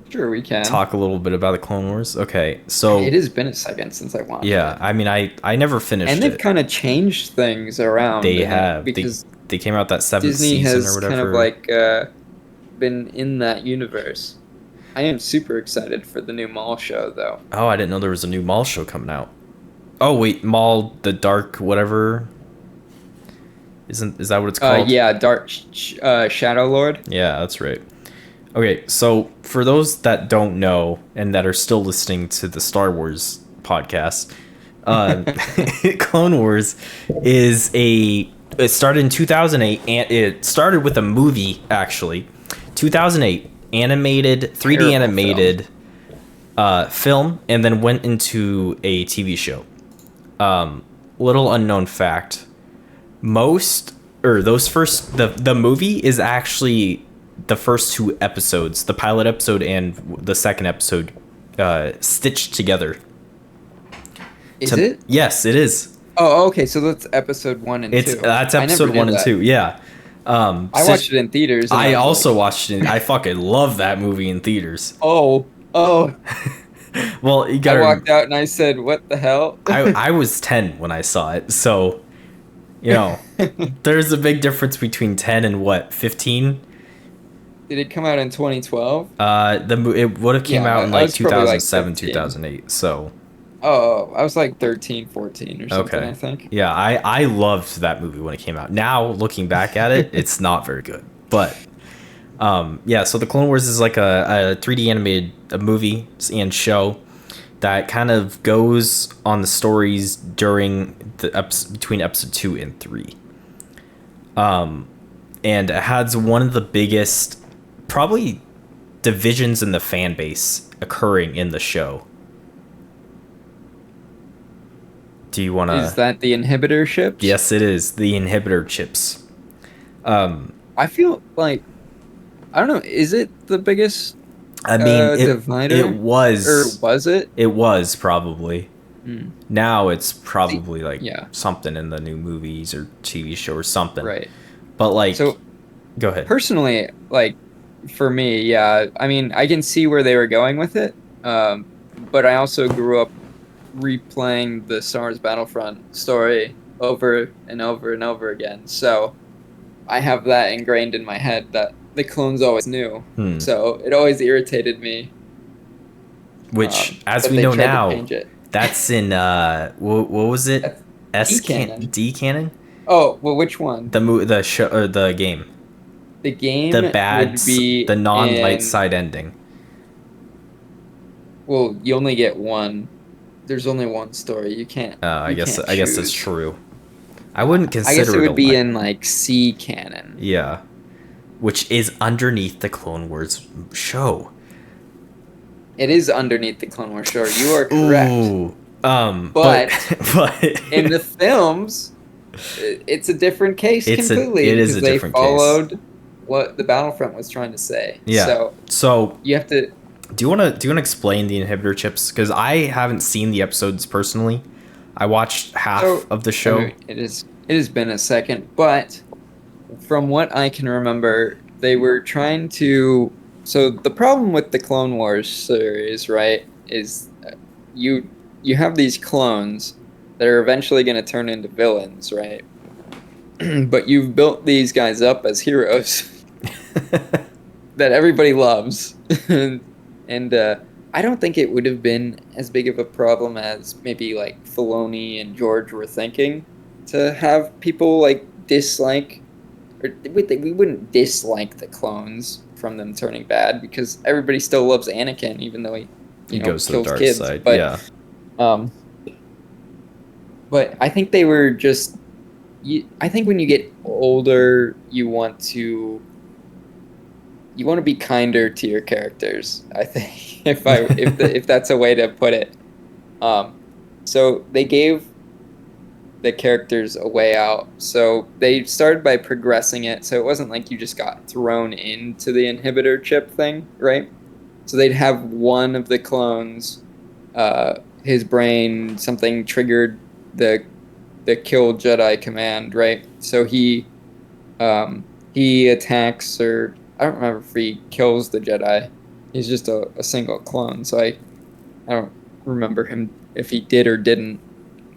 Sure, we can. Talk a little bit about the Clone Wars. Okay, so it has been a second since I watched it. I mean, I never finished it. And they've kind of changed things around. They have. Because they came out that 7th Disney season has or whatever. kind of like been in that universe. I am super excited for the new Maul show, though. Oh, I didn't know there was a new Maul show coming out. Oh wait, Maul the Dark whatever. Is that what it's called? Yeah, Dark Shadow Lord. Yeah, that's right. Okay, so for those that don't know and that are still listening to the Star Wars podcast, Clone Wars it started in 2008, and it started with a movie, actually. 2008, animated, 3D animated film, and then went into a TV show. Little unknown fact, the movie is actually the first 2 episodes, the pilot episode and the second episode, stitched together. Is it? Yes, it is. Oh, okay. So that's episode 1 and 2. That's episode 1 and 2. Yeah. I watched it in theaters. I also watched it. I fucking love that movie in theaters. Oh. Well, you gotta. I walked out and I said, "What the hell?" I was 10 when I saw it, so there's a big difference between 10 and 15. Did it come out in 2012? It would have came out in like 2007, like 2008. So Oh, I was like 13, 14 or something, Okay. I think. Yeah, I loved that movie when it came out. Now looking back at it, it's not very good. But yeah, so the Clone Wars is like a 3D animated a movie and show that kind of goes on the stories during between episode 2 and 3. And it has one of the biggest probably divisions in the fan base occurring in the show. Do you want Is to? that the inhibitor ships? Yes, it is the inhibitor chips. I feel like I don't know. Is it the biggest I mean, it divider, or was was it? it was probably. Hmm. Now it's See, probably like yeah, something in the new movies or TV show or something. right. But like, So go ahead. personally, like for me, yeah. I mean, I can see where they were going with it. But I also grew up replaying the Star Wars Battlefront story over and over and over again. So I have that ingrained in my head that the clones always knew. Hmm. So it always irritated me Which, as that we they know tried to now, change it. that's in what was it? That's D canon. D canon? Oh, well, which one? The show or the game? The The game bad, would be the non-light in. side ending. Well, you only get one. There's only one story. You can't. I You guess can't that's choose. true. I wouldn't I guess consider it it a would be light. in like C canon. Yeah, which is underneath the Clone Wars show. It is underneath the Clone Wars show. You are correct. Ooh. But But but in the films, it's a different case completely it is because a they different case. followed what the Battlefront was trying to say. Yeah. So So you have to. do you want to explain the inhibitor chips? Because I haven't seen the episodes personally. I watched half So of the I show. mean, it has been a second, but from what I can remember, they were trying to. So the problem with the Clone Wars series, right, is you you have these clones that are eventually going to turn into villains, right? But you've built these guys up as heroes that everybody loves, and I don't think it would have been as big of a problem as maybe like Filoni and George were thinking to have people like dislike, or we wouldn't dislike the clones from them turning bad because everybody still loves Anakin even though he He goes to the kills dark kids. side. But Yeah. um, but I think they were just. I think when you get older, you want to be kinder to your characters. I think if that's a way to put it. So they gave the characters a way out. So they started by progressing it. So it wasn't like you just got thrown into the inhibitor chip thing, right? So they'd have one of the clones, his brain, something triggered the kill Jedi command, right? So he attacks, or I don't remember if he kills the Jedi. He's just a single clone, so I don't remember him if he did or didn't.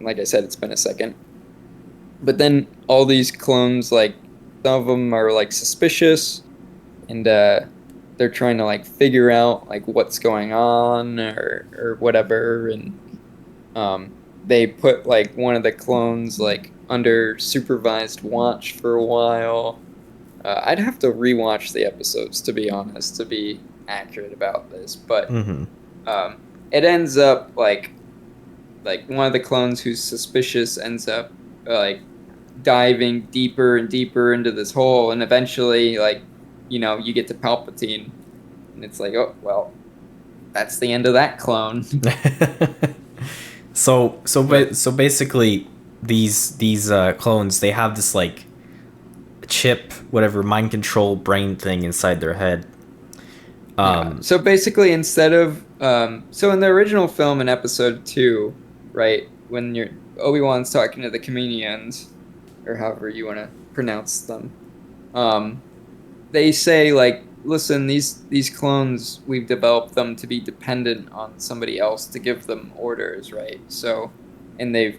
Like I said, it's been a second. But then all these clones, like some of them are like suspicious, and they're trying to like figure out like what's going on or whatever, and they put like one of the clones like under supervised watch for a while. I'd have to rewatch the episodes to be honest, to be accurate about this, but Mm-hmm. it ends up like one of the clones who's suspicious ends up like diving deeper and deeper into this hole, and eventually like you get to Palpatine, and it's like, oh well, that's the end of that clone. So basically, these clones, they have this like chip, whatever, mind control brain thing inside their head. Yeah. So basically, instead of so in the original film in Episode 2, right, when Obi-Wan's talking to the Kaminians, or however you want to pronounce them, they say like, listen, these clones, we've developed them to be dependent on somebody else to give them orders, right? So, and they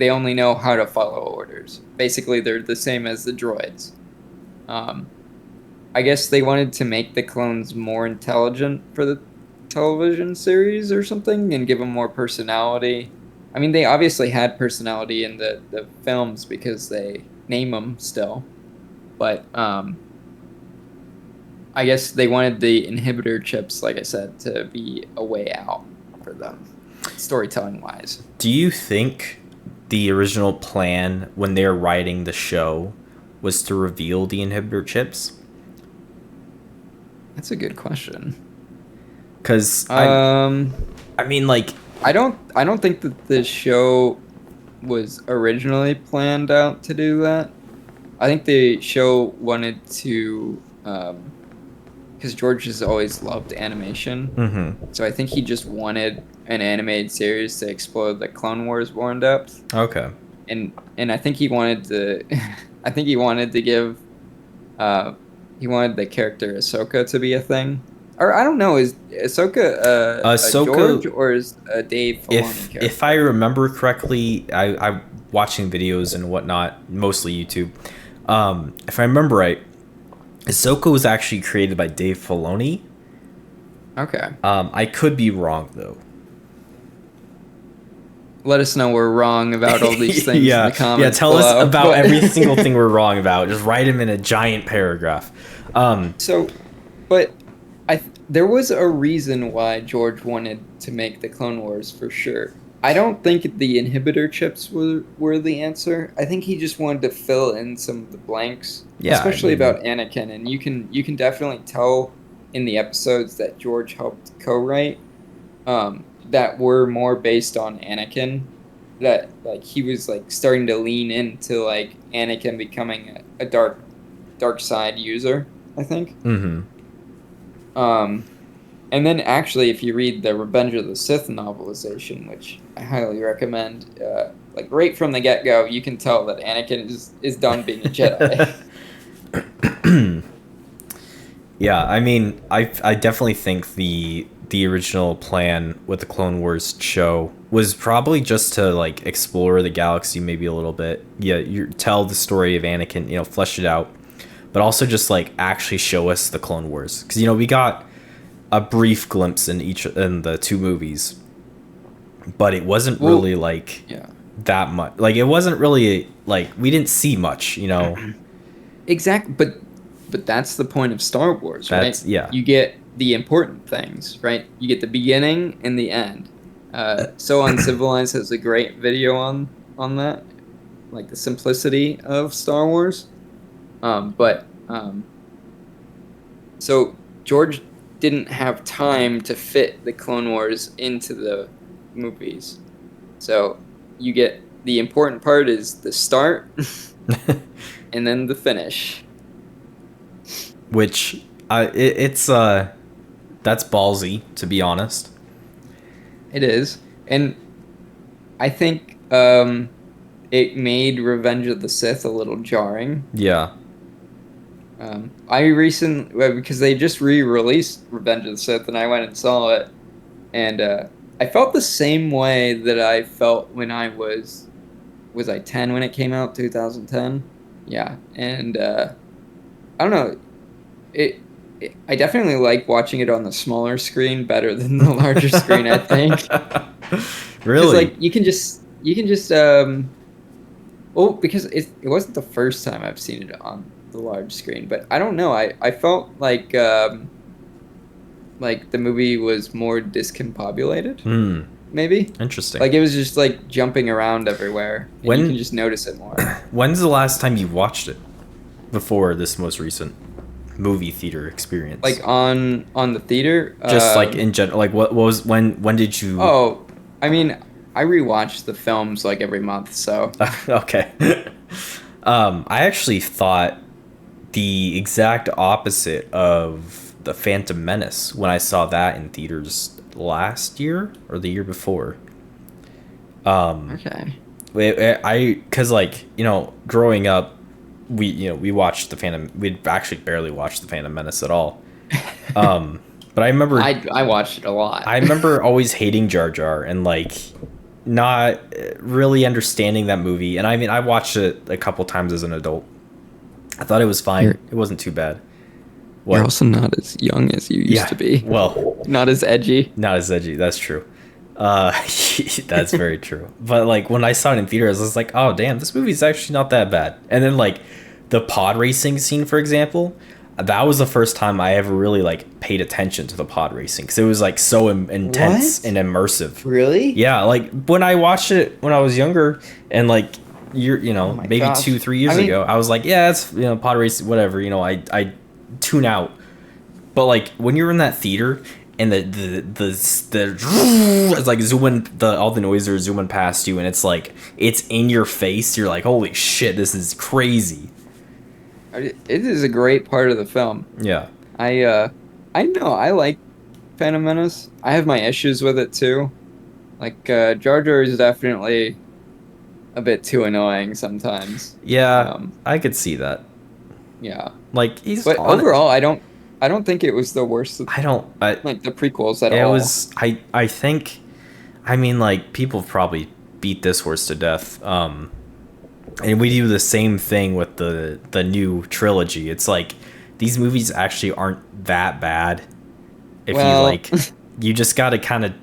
only know how to follow orders. Basically, they're the same as the droids. I guess they wanted to make the clones more intelligent for television series or something and give them more personality. I mean, they obviously had personality in the films because they name them still, but I guess they wanted the inhibitor chips, like I said, to be a way out for them, storytelling wise. Do you think the original plan when they were writing the show was to reveal the inhibitor chips? That's a good question. Because Um, I mean, like, I don't think that the show was originally planned out to do that. I think the show wanted to, because George has always loved animation, mm-hmm. so I think he just wanted an animated series to explore the Clone Wars more in depth, Okay. and I think he wanted to, I think uh, he wanted the character Ahsoka to be a thing, or I don't know, is Ahsoka a George Ahsoka, or is a Dave Filoni if I character? remember correctly, I'm watching videos and whatnot, mostly YouTube. If I remember right, Ahsoka was actually created by Dave Filoni. Okay. I could be wrong though. Let us know we're wrong about all these things in the Yeah. comments Tell us below. about But every single thing we're wrong about. Just write them in a giant paragraph. so, but there was a reason why George wanted to make the Clone Wars for sure. I don't think the inhibitor chips were the answer. I think he just wanted to fill in some of the blanks, Yeah, I especially mean, about Anakin. And you can definitely tell in the episodes that George helped co-write, that were more based on Anakin. That like he was like starting to lean into like Anakin becoming a dark side user, I think. mm-hmm. Um, and then actually, if you read the Revenge of the Sith novelization, which I highly recommend, like right from the get go, you can tell that Anakin is done being a Jedi. Yeah, I mean, I definitely think the original plan with the Clone Wars show was probably just to like explore the galaxy maybe a little bit. Yeah, you tell the story of Anakin, flesh it out, but also just like actually show us the Clone Wars because we got a brief glimpse in the two movies, but it wasn't Well, really like yeah, that much. Like it wasn't really like we didn't see much. exactly. But that's the point of Star Wars, right? That's yeah. You get the important things, right? You get the beginning and the end. So Uncivilized has a great video on that, like the simplicity of Star Wars. But so George didn't have time to fit the Clone Wars into the movies. So you get the important part is the start and then the finish. Which it's that's ballsy to be honest. It is. And I think it made Revenge of the Sith a little jarring. Yeah. I recently, because they just re-released Revenge of the Sith, and I went and saw it, and I felt the same way that I felt when I was I 10 when it came out, 2010? Yeah, and I don't know, I definitely like watching it on the smaller screen better than the larger screen, I think, because Really? like you can just well, because it wasn't the first time I've seen it on the large screen, but I don't know. I felt like the movie was more discombobulated, Hmm. maybe. Interesting. Like it was just like jumping around everywhere, and you can When just notice it more. when's the last time you watched it before this most recent movie theater experience? Like on the theater. Just like in general, like what was when did you? Oh, I mean, I rewatch the films like every month, so Okay. I actually thought the exact opposite of the Phantom Menace when I saw that in theaters last year or the year before. okay. Cause like growing up, we watched the Phantom. We'd actually barely watched the Phantom Menace at all. But I remember I watched it a lot. I remember always hating Jar Jar and like not really understanding that movie. And I mean, I watched it a couple times as an adult. I thought it was fine. You're It wasn't too bad. You're What? also not as young as you used Yeah. to be. Well, Not as edgy. not as edgy. That's true. Uh, that's very true. But like when I saw it in theaters, I was like, oh damn, this movie's actually not that bad. And then like the pod racing scene, for example, that was the first time I ever really like paid attention to the pod racing because it was like so intense What? and immersive. Really? Yeah, like when I watched it when I was younger and like Oh my maybe gosh. 2 3 years I mean, ago, I was like, yeah, it's pod racing, whatever. I tune out. But like when you're in that theater and the it's like zooming all the noises are zooming past you and it's like it's in your face. You're like, holy shit, this is crazy. it is a great part of the film. Yeah. I I know I like Phantom Menace. I have my issues with it too. Like Jar Jar is definitely a bit too annoying sometimes. Yeah, Um, I could see that. yeah. Like he's But on it. overall, I don't think it was the worst I don't. I like the prequels at It all. was. I think. I mean, like people have probably beat this horse to death. And we do the same thing with the new trilogy. It's like these movies actually aren't that bad. If you Well, like, you just got to kind of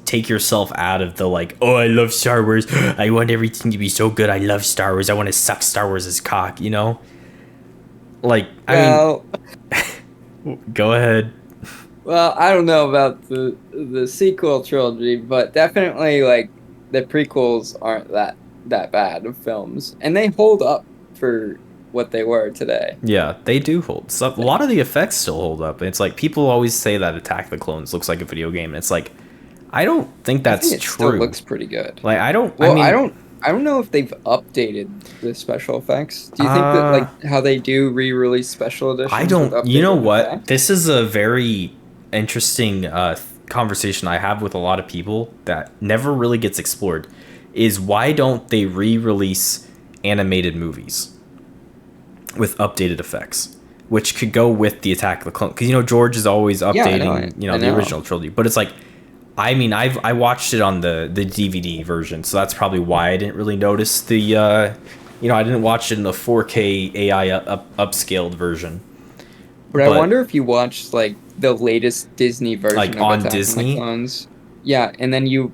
take yourself out of the like, oh, I love Star Wars. I want everything to be so good. I love Star Wars. I want to suck Star Wars' cock. Like I mean, well, go ahead. well, I don't know about the sequel trilogy, but definitely like the prequels aren't that bad of films, and they hold up for what they were today. Yeah, they do hold. So, a lot of the effects still hold up. It's like people always say that Attack of the Clones looks like a video game, and it's like I don't think I think that's it still true. looks pretty good. Like I don't. I Well, mean, I don't know if they've updated the special effects. Do you think that uh, like how they do re-release special I editions with don't. You know updated what? effects? This is a very interesting conversation I have with a lot of people that never really gets explored. Is why don't they re-release animated movies with updated effects, which could go with the Attack of the Clone? Because George is always Yeah, I know. updating I the know. original trilogy, but it's like I mean I watched it on the DVD version, so that's probably why I didn't really notice the I didn't watch it in the 4K AI upscaled version, But I but wonder if you watched like the latest Disney like version of on Attack on the Disney. Clones. Yeah, and then you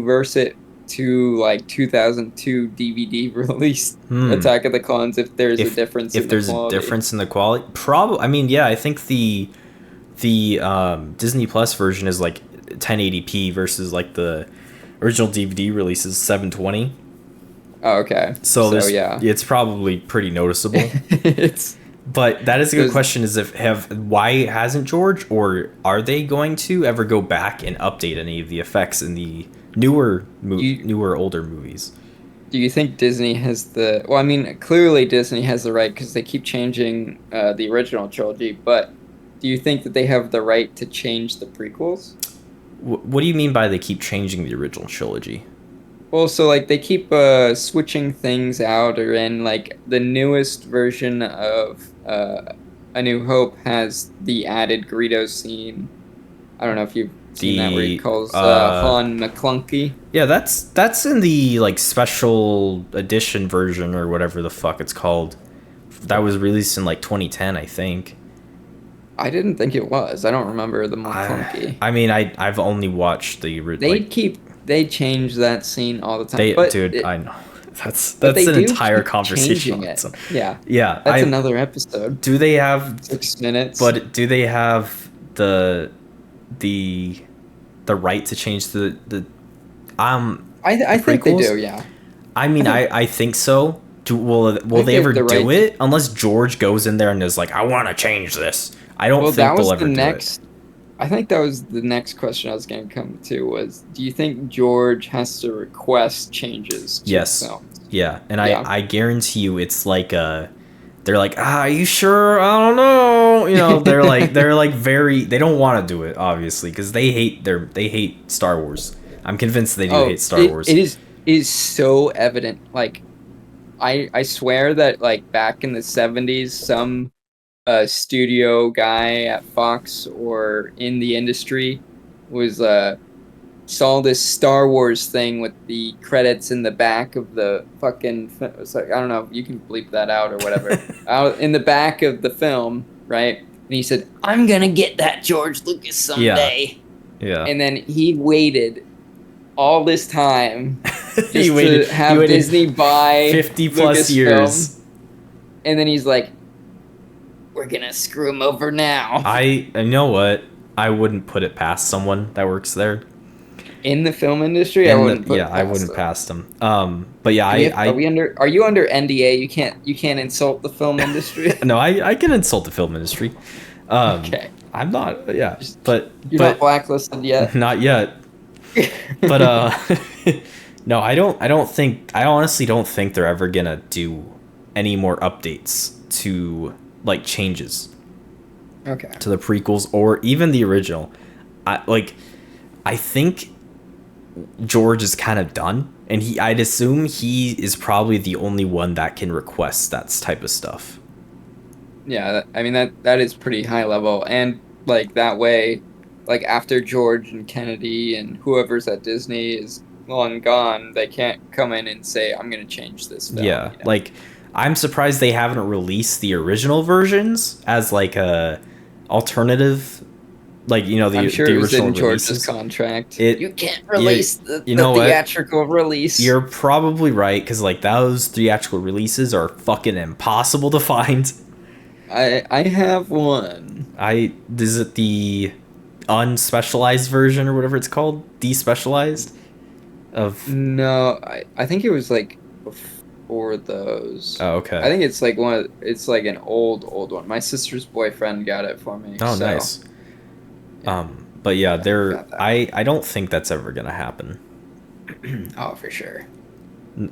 verse it to like 2002 DVD released Hmm. Attack of the Clones if there's a If difference if in the there's a quality. difference in the quality, probably. I mean, yeah, I think the Disney Plus version is like 1080p versus like the original DVD release is 720. Oh, okay. So So there's yeah. it's probably pretty noticeable. It's But that is a good there's question. Is if have why hasn't George or are they going to ever go back and update any of the effects in the you newer older movies? do you think Disney has the well, I mean, clearly Disney has the right because they keep changing the original trilogy, but do you think that they have the right to change the prequels? What do you mean by they keep changing the original trilogy? Well, so like they keep switching things out or in like the newest version of A New Hope has the added Greedo scene. I don't know if you've seen that where he The calls Han McClunky. Yeah, that's in the like special edition version or whatever the fuck it's called. That was released in like 2010, I think. I didn't think it was. I don't remember the I, McClunky. I mean, I've only watched like They change that scene all the time, they dude, I know. That's but they an do entire keep conversation changing on it. its own. Yeah, Yeah, that's I another episode. do they have 6 minutes. but do they have the the right to change I the think they prequels? do. Yeah, I I mean, think I think so. Will think they they have ever the do right to. it? Unless George goes in there and is like, I want to change this. I don't Well, think that they'll was the ever do it. next. I think that was the next question I was going to come to was, do you think George has to request changes to the Yes. films? Yeah, and Yeah. I guarantee you, it's like they're like, are you sure? I don't know. They're like very. They don't want to do it, obviously, because they hate Star Wars. I'm convinced they do Oh, hate Star Wars. it is so evident. Like, I swear that like back in the 70s, some studio guy at Fox or in the industry was saw this Star Wars thing with the credits in the back of the fucking. It's like, I don't know. You can bleep that out or whatever. Out in the back of the film, right? And he said, "I'm gonna get that George Lucas someday." Yeah. And then he waited all this time he just waited. to have He waited Disney buy 50 plus LucasFilm. years. And then he's like, "We're gonna screw him over now." You know what? I wouldn't put it past someone that works there. In the film industry, I wouldn't put it past I wouldn't them. past them. But yeah, Are you under NDA? You can't insult the film industry. No, I can insult the film industry. Okay. I'm not. Yeah, You're not blacklisted yet. Not yet. But no, I honestly don't think they're ever gonna do any more updates to like changes. Okay. To the prequels or even the original. I think George is kind of done, and I'd assume he is probably the only one that can request that type of stuff. Yeah, I mean that is pretty high level, and like that way, like after George and Kennedy and whoever's at Disney is long gone, they can't come in and say, "I'm gonna change this film." Yeah, like I'm surprised they haven't released the original versions as like a alternative. Like, you know, I'm sure the it was original in George's releases. contract. You can't release the what? theatrical release. You're probably right, because like those theatrical releases are fucking impossible to find. I have one. Is it the unspecialized version or whatever it's called? Despecialized? No, I think it was like before those. Oh, okay. I think it's like it's like an old one. My sister's boyfriend got it for me. Oh, so. Nice. But yeah, I don't think that's ever gonna happen. Oh, for sure.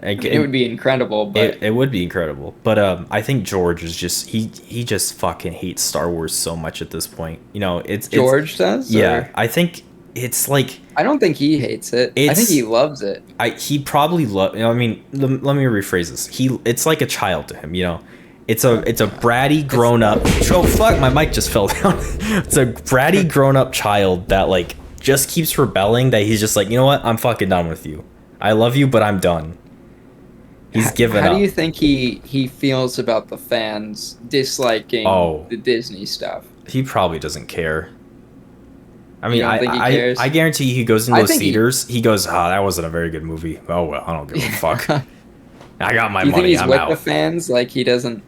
It would be incredible, but it would be incredible. But I think George is just he just fucking hates Star Wars so much at this point. You know, George does. Yeah, or? I think it's like I don't think he hates it. I think he loves it. He probably I mean, let me rephrase this. It's like a child to him. You know. It's a bratty grown up. Oh fuck! My mic just fell down. It's a bratty grown up child that like just keeps rebelling. That he's just like, you know what? I'm fucking done with you. I love you, but I'm done. He's given up. How do you think he feels about the fans disliking the Disney stuff? He probably doesn't care. I mean, I guarantee he goes into those theaters. He goes, that wasn't a very good movie. Oh well, I don't give a fuck. I got my money. Do you think he's I'm with out. the fans? Like he doesn't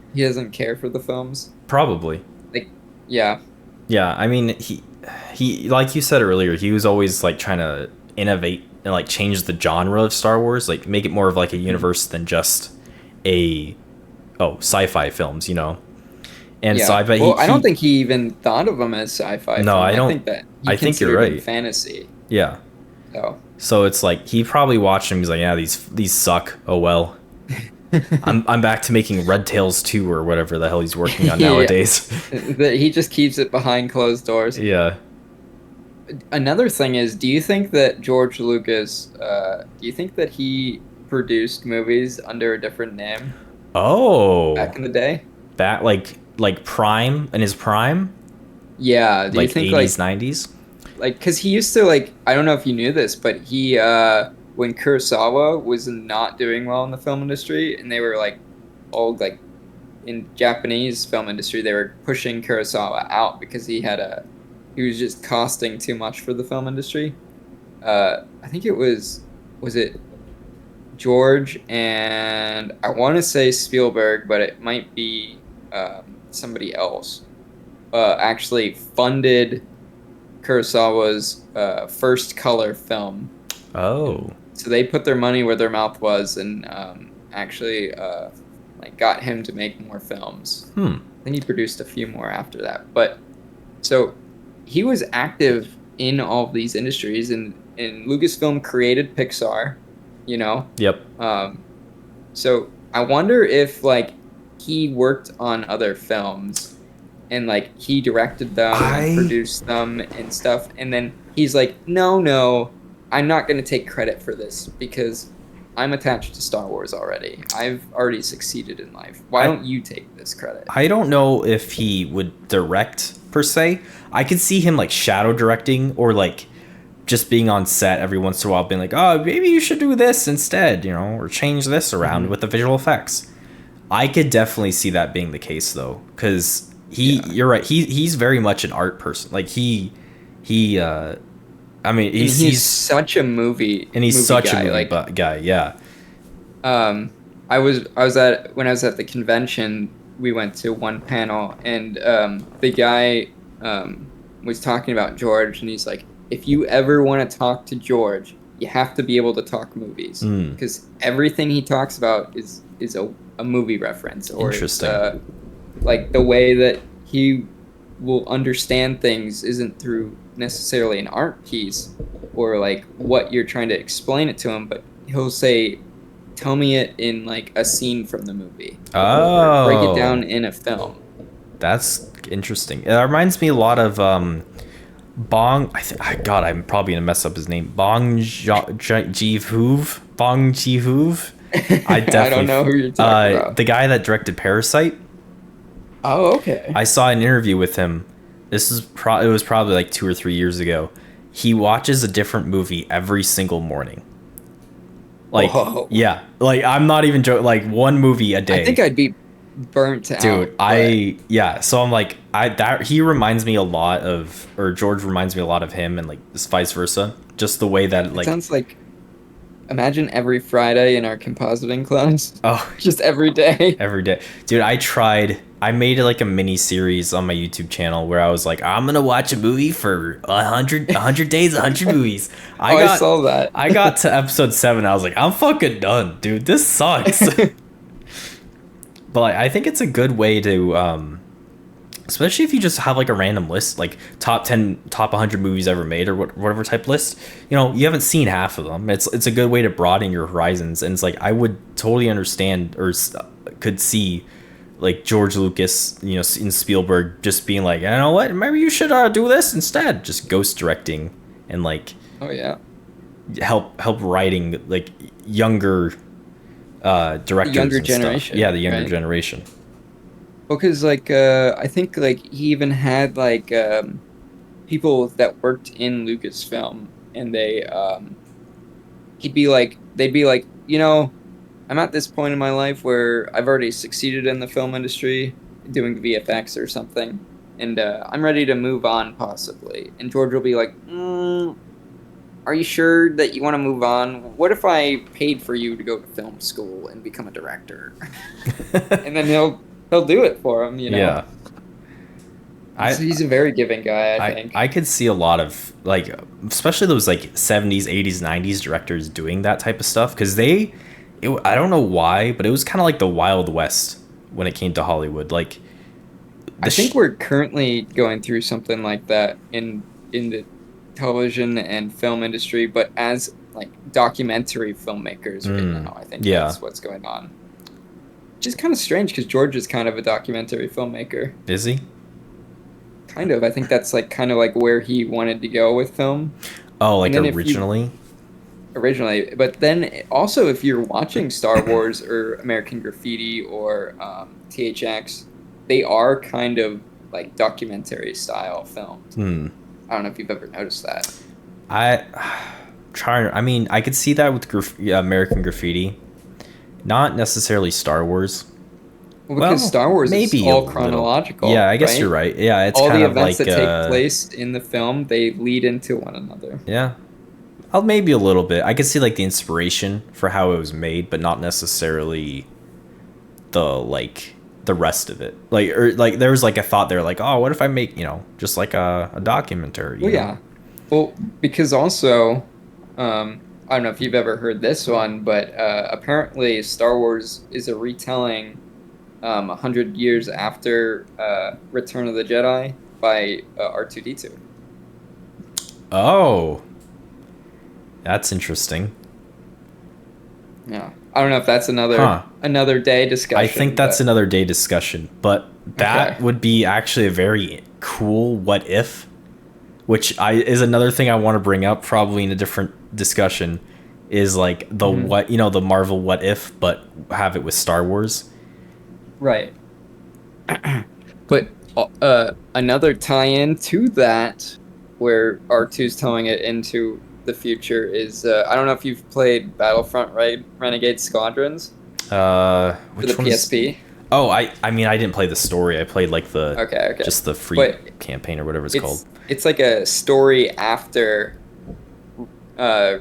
care for the films? Probably. Like, yeah. Yeah, I mean, he like you said earlier, he was always like trying to innovate and like change the genre of Star Wars, like make it more of like a universe than just sci-fi films, you know. And so I bet I don't think he even thought of them as sci-fi. No, I don't. I think that I think you're right. Fantasy. Yeah. So it's like he probably watched them. He's like, yeah, these suck. Oh well. I'm back to making Red Tails 2 or whatever the hell he's working on nowadays. He just keeps it behind closed doors. Yeah. Another thing is, do you think that George Lucas, do you think that he produced movies under a different name? Oh. Back in the day? Back like Prime, in his prime? Yeah. Do like you think 80s, 90s? Like, because he used to, like, I don't know if you knew this, but he, when Kurosawa was not doing well in the film industry, and they were like all like in Japanese film industry, they were pushing Kurosawa out because he was just costing too much for the film industry. I think it was it George and I want to say Spielberg, but it might be somebody else. Actually funded Kurosawa's first color film. Oh. So they put their money where their mouth was, and actually got him to make more films. I think he produced a few more after that. But so he was active in all of these industries, and Lucasfilm created Pixar, you know. Yep. So I wonder if like he worked on other films, and like he directed them and produced them and stuff, and then he's like, no. I'm not going to take credit for this because I'm attached to Star Wars already. I've already succeeded in life. Why don't you take this credit? I don't know if he would direct per se. I could see him like shadow directing or like just being on set every once in a while being like, oh, maybe you should do this instead, you know, or change this around with the visual effects. I could definitely see that being the case though, because Yeah. you're right. He's very much an art person. Like he I mean, And he's he's such a and he's movie such a guy. movie Like, guy. Yeah. I was at when I was at the convention, we went to one panel, and the guy was talking about George, and he's like, if you ever want to talk to George, you have to be able to talk movies, Hmm. because everything he talks about is a movie reference, or it's Interesting. like the way that he will understand things isn't through necessarily an art piece or like what you're trying to explain it to him, but he'll say, tell me it in like a scene from the movie, or break it Oh, down in a film. that's interesting. It reminds me a lot of Bong. God, I'm probably gonna mess up his name. Ji Hoov. Bong Ji Hoov. I I don't definitely know who you're talking about. the guy that directed Parasite. Oh, okay. I saw an interview with him. It was probably like 2 or 3 years ago. He watches a different movie every single morning. Like, Whoa. yeah, like I'm not even joking. Like one movie a I think day, I'd be burnt dude. out, but Yeah. So I'm like, he reminds me a lot of, or George reminds me a lot of him, and like this vice versa. Just the way that it like, sounds like, imagine every Friday in our compositing class, oh, just every day. every day, dude. I made like a mini series on my YouTube channel where I was like, I'm gonna watch a movie for a hundred days, 100 movies. Oh, I saw that. I got to episode 7. I was like, I'm fucking done, dude. This sucks. But like, I think it's a good way to, especially if you just have like a random list, like top 10, top 100 movies ever made, or whatever type list. You know, you haven't seen half of them. It's a good way to broaden your horizons, and it's like I would totally understand or could see like George Lucas, you know, in Spielberg just being like, you know what, maybe you should do this instead. Just ghost directing and like Oh yeah. help writing like younger directors Younger and generation, stuff. Yeah, the younger right? generation. Well, because like I think like he even had like people that worked in Lucasfilm, and they'd be like, you know, I'm at this point in my life where I've already succeeded in the film industry doing VFX or something, and I'm ready to move on possibly. And George will be like, are you sure that you want to move on? What if I paid for you to go to film school and become a director? And then he'll do it for him, you know. Yeah. He's a very giving guy, I I think. I could see a lot of like, especially those like 70s, 80s, 90s directors doing that type of stuff, because I don't know why, but it was kind of like the Wild West when it came to Hollywood. Like, I think we're currently going through something like that in the television and film industry, but as like documentary filmmakers right now, I think yeah, that's what's going on. Which is kind of strange because George is kind of a documentary filmmaker. is he? Kind of. I think that's like kind of like where he wanted to go with film. Oh, like And then originally, but then also if you're watching Star Wars or American Graffiti or THX, they are kind of like documentary style films. I don't know if you've ever noticed that. I mean, I could see that with American Graffiti, not necessarily Star Wars. Well, because Star Wars is maybe a all little. chronological. Yeah, I guess right? you're right. Yeah, it's all kind the of events like that take place in the film, they lead into one another. yeah. Maybe a little bit. I could see like the inspiration for how it was made, but not necessarily the rest of it. Like, or like there was like a thought there, like, oh, what if I make, you know, just like a documentary? Well, yeah. Well, because also, I don't know if you've ever heard this one, but apparently Star Wars is a retelling 100 years after Return of the Jedi by R2-D2. Oh, that's interesting. Yeah. I don't know if that's another day discussion. I think that's another day discussion, but that would be actually a very cool what if, which is another thing I want to bring up probably in a different discussion, is like the what, you know, the Marvel what if, but have it with Star Wars. Right. But another tie-in to that, where R2's telling it into the future, is I don't know if you've played Battlefront Renegade Squadrons Which for the PSP. Oh, I mean, I didn't play the story. I played like the Okay, okay. just the free But campaign or whatever it's called. it's like a story after uh,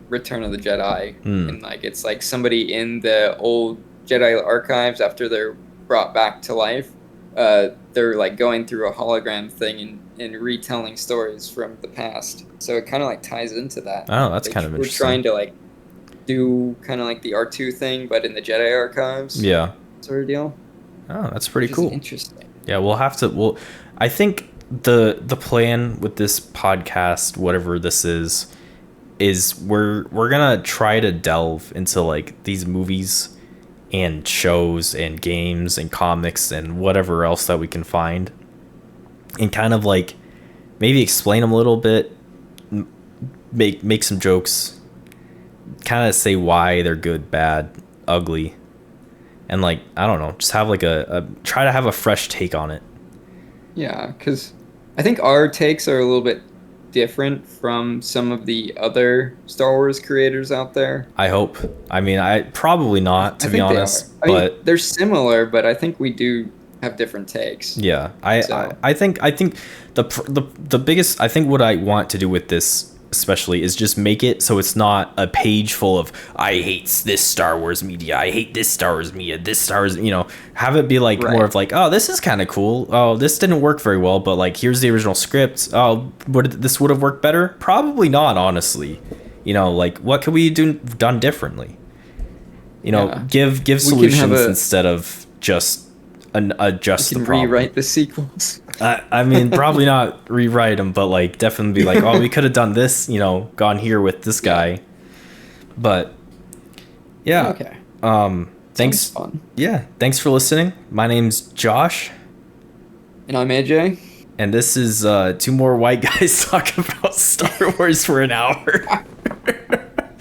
Return of the Jedi, and like it's like somebody in the old Jedi archives after they're brought back to life. They're like going through a hologram thing and retelling stories from the past. So it kind of like ties into that. Oh, that's kind of We're interesting. trying to like do kind of like the R2 thing, but in the Jedi archives. Yeah. Sort of deal. Oh, that's pretty Which is cool. interesting. Yeah, we'll have to. Well, I think the plan with this podcast, whatever this is we're gonna try to delve into like these movies and shows and games and comics and whatever else that we can find, and kind of like maybe explain them a little bit, make some jokes, kind of say why they're good, bad, ugly, and like I don't know, just have like a try to have a fresh take on it. Yeah, because I think our takes are a little bit different from some of the other Star Wars creators out there. I hope. I mean, I probably not, to I be think honest, they are. I but mean, they're similar, but I think we do have different takes. yeah, So- I think the biggest, I think what I want to do with this especially is just make it so it's not a page full of I hate this Star Wars media, I hate this Star Wars media, this Star Wars, have it be like Right. more of like, oh, this is kind of cool, oh, this didn't work very well, but like here's the original script, oh, this would have worked better, probably not, honestly, like what could we done differently, Yeah. give We can solutions have instead of just adjust You the can problem. rewrite the sequels. I mean, probably not rewrite them, but like definitely be like, oh, we could have done this, gone here with this guy. But yeah. Okay. Thanks. Sounds fun. Yeah. Thanks for listening. My name's Josh, And I'm AJ. and this is two more white guys talking about Star Wars for an hour.